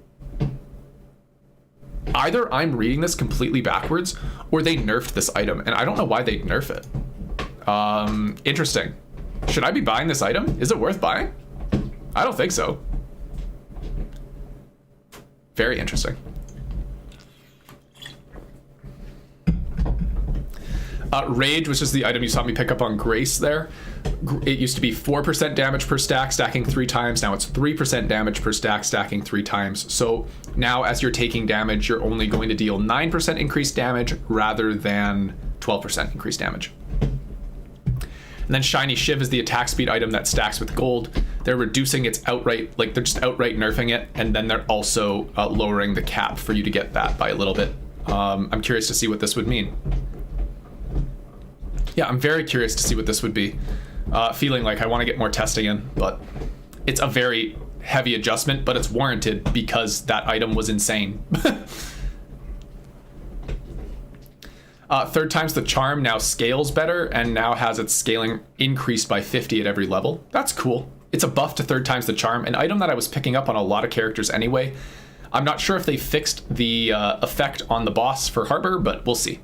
Either I'm reading this completely backwards or they nerfed this item, and I don't know why they'd nerf it. Interesting. Should I be buying this item? Is it worth buying? I don't think so. Very interesting. Rage, which is the item you saw me pick up on Grace there. It used to be 4% damage per stack, stacking 3 times. Now it's 3% damage per stack, stacking 3 times. So now as you're taking damage, you're only going to deal 9% increased damage rather than 12% increased damage. And then Shiny Shiv is the attack speed item that stacks with gold. They're reducing its outright, like they're just outright nerfing it, and then they're also lowering the cap for you to get that by a little bit. I'm curious to see what this would mean. Yeah, I'm very curious to see what this would be. Feeling like I want to get more testing in, but it's a very heavy adjustment, but it's warranted because that item was insane. Third time's the charm now scales better and now has its scaling increased by 50 at every level. That's cool. It's a buff to third time's the charm, an item that I was picking up on a lot of characters anyway. I'm not sure if they fixed the effect on the boss for Harbor, but we'll see.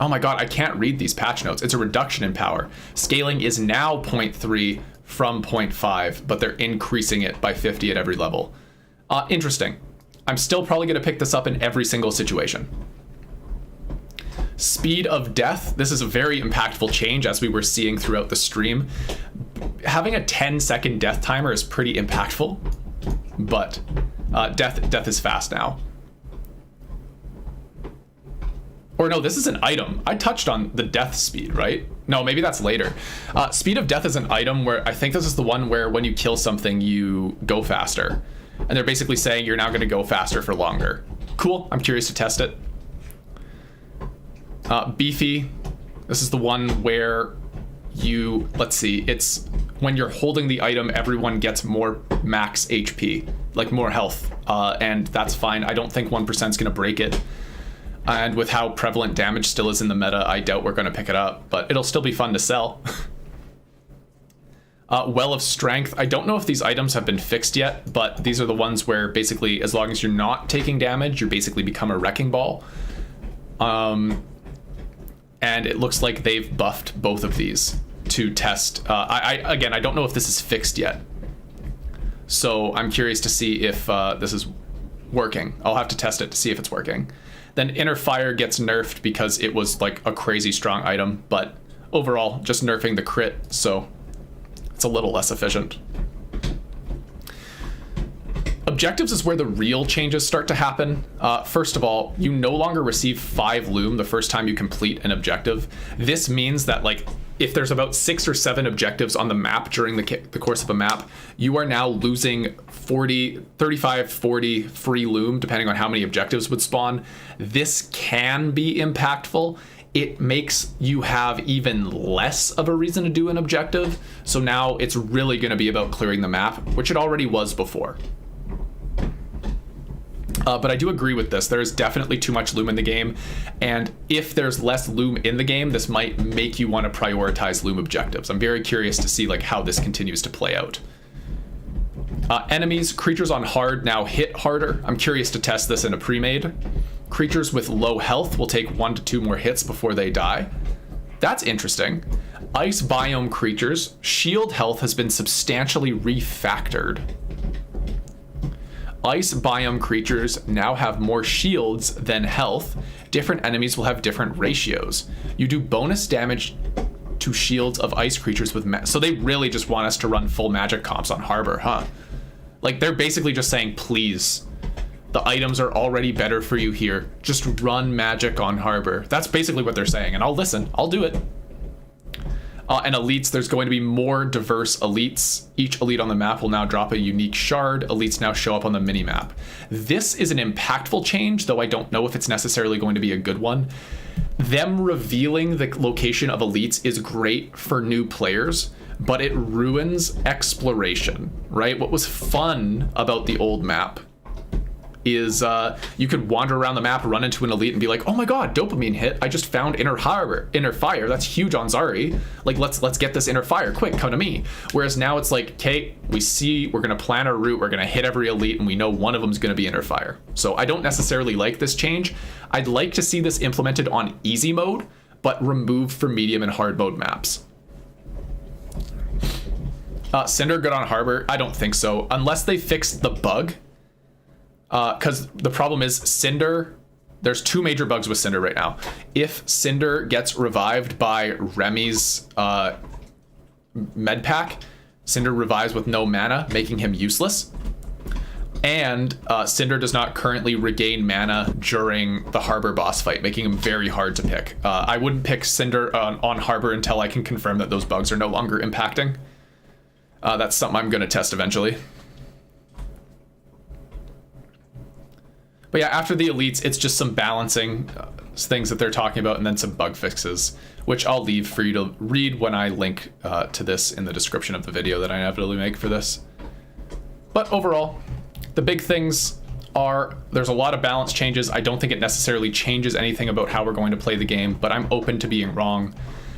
Oh my god, I can't read these patch notes. It's a reduction in power. Scaling is now 0.3 from 0.5, but they're increasing it by 50 at every level. Interesting. I'm still probably going to pick this up in every single situation. Speed of death. This is a very impactful change as we were seeing throughout the stream. Having a 10-second death timer is pretty impactful, but death is fast now. Or no, this is an item. I touched on the death speed, right? No, maybe that's later. Speed of death is an item where I think this is the one where when you kill something, you go faster. And they're basically saying you're now going to go faster for longer. Cool. I'm curious to test it. Beefy. This is the one where you, let's see, it's when you're holding the item, everyone gets more max HP, like more health. And that's fine. I don't think 1% is going to break it. And with how prevalent damage still is in the meta, I doubt we're going to pick it up, but it'll still be fun to sell. Well of Strength. I don't know if these items have been fixed yet, but these are the ones where basically as long as you're not taking damage, you basically become a wrecking ball. And it looks like they've buffed both of these to test. Again, I don't know if this is fixed yet. So I'm curious to see if this is working. I'll have to test it to see if it's working. Then Inner Fire gets nerfed because it was like a crazy strong item, but overall just nerfing the crit, so it's a little less efficient. Objectives is where the real changes start to happen. First of all, you no longer receive 5 loom the first time you complete an objective. This means that like if there's about 6 or 7 objectives on the map during the course of a map, you are now losing 35, 40 free loom, depending on how many objectives would spawn. This can be impactful. It makes you have even less of a reason to do an objective. So now it's really going to be about clearing the map, which it already was before. But I do agree with this. There is definitely too much loom in the game, and if there's less loom in the game, this might make you want to prioritize loom objectives. I'm very curious to see like how this continues to play out. Enemies, creatures on hard now hit harder. I'm curious to test this in a pre-made. Creatures with low health will take 1 to 2 more hits before they die. That's interesting. Ice biome creatures, shield health has been substantially refactored. Ice biome creatures now have more shields than health. Different enemies will have different ratios. You do bonus damage to shields of ice creatures with so they really just want us to run full magic comps on Harbor, huh? Like they're basically just saying, please, the items are already better for you here. Just run magic on Harbor. That's basically what they're saying, and I'll listen. I'll do it. And elites, there's going to be more diverse elites. Each elite on the map will now drop a unique shard. Elites now show up on the mini-map. This is an impactful change, though I don't know if it's necessarily going to be a good one. Them revealing the location of elites is great for new players, but it ruins exploration, right? What was fun about the old map is you could wander around the map, run into an elite, and be like, oh my god, dopamine hit, I just found Inner Fire, that's huge on Zari, like let's get this Inner Fire, quick, come to me. Whereas now it's like, okay, we're gonna plan our route, we're gonna hit every elite, and we know one of them's gonna be Inner Fire. So I don't necessarily like this change. I'd like to see this implemented on easy mode, but removed for medium and hard mode maps. Cinder good on Harbor? I don't think so, unless they fix the bug. Because the problem is Cinder, there's 2 major bugs with Cinder right now. If Cinder gets revived by Remy's med pack, Cinder revives with no mana, making him useless. And Cinder does not currently regain mana during the Harbor boss fight, making him very hard to pick. I wouldn't pick Cinder on Harbor until I can confirm that those bugs are no longer impacting. That's something I'm going to test eventually. But yeah, after the elites, it's just some balancing things that they're talking about, and then some bug fixes, which I'll leave for you to read when I link to this in the description of the video that I inevitably make for this. But overall, the big things are there's a lot of balance changes. I don't think it necessarily changes anything about how we're going to play the game, but I'm open to being wrong.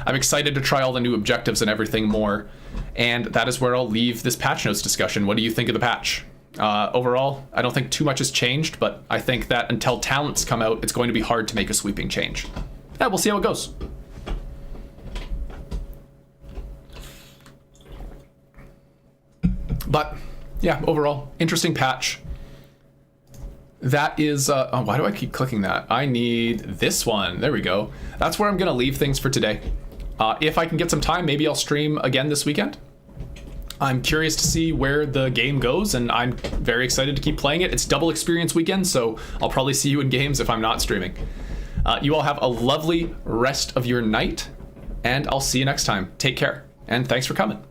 I'm excited to try all the new objectives and everything more, and that is where I'll leave this patch notes discussion. What do you think of the patch? Overall, I don't think too much has changed, but I think that until talents come out, it's going to be hard to make a sweeping change. Yeah, we'll see how it goes. But yeah, overall, interesting patch. That is, oh, why do I keep clicking that? I need this one. There we go. That's where I'm going to leave things for today. If I can get some time, maybe I'll stream again this weekend. I'm curious to see where the game goes, and I'm very excited to keep playing it. It's double experience weekend, so I'll probably see you in games if I'm not streaming. You all have a lovely rest of your night, and I'll see you next time. Take care, and thanks for coming.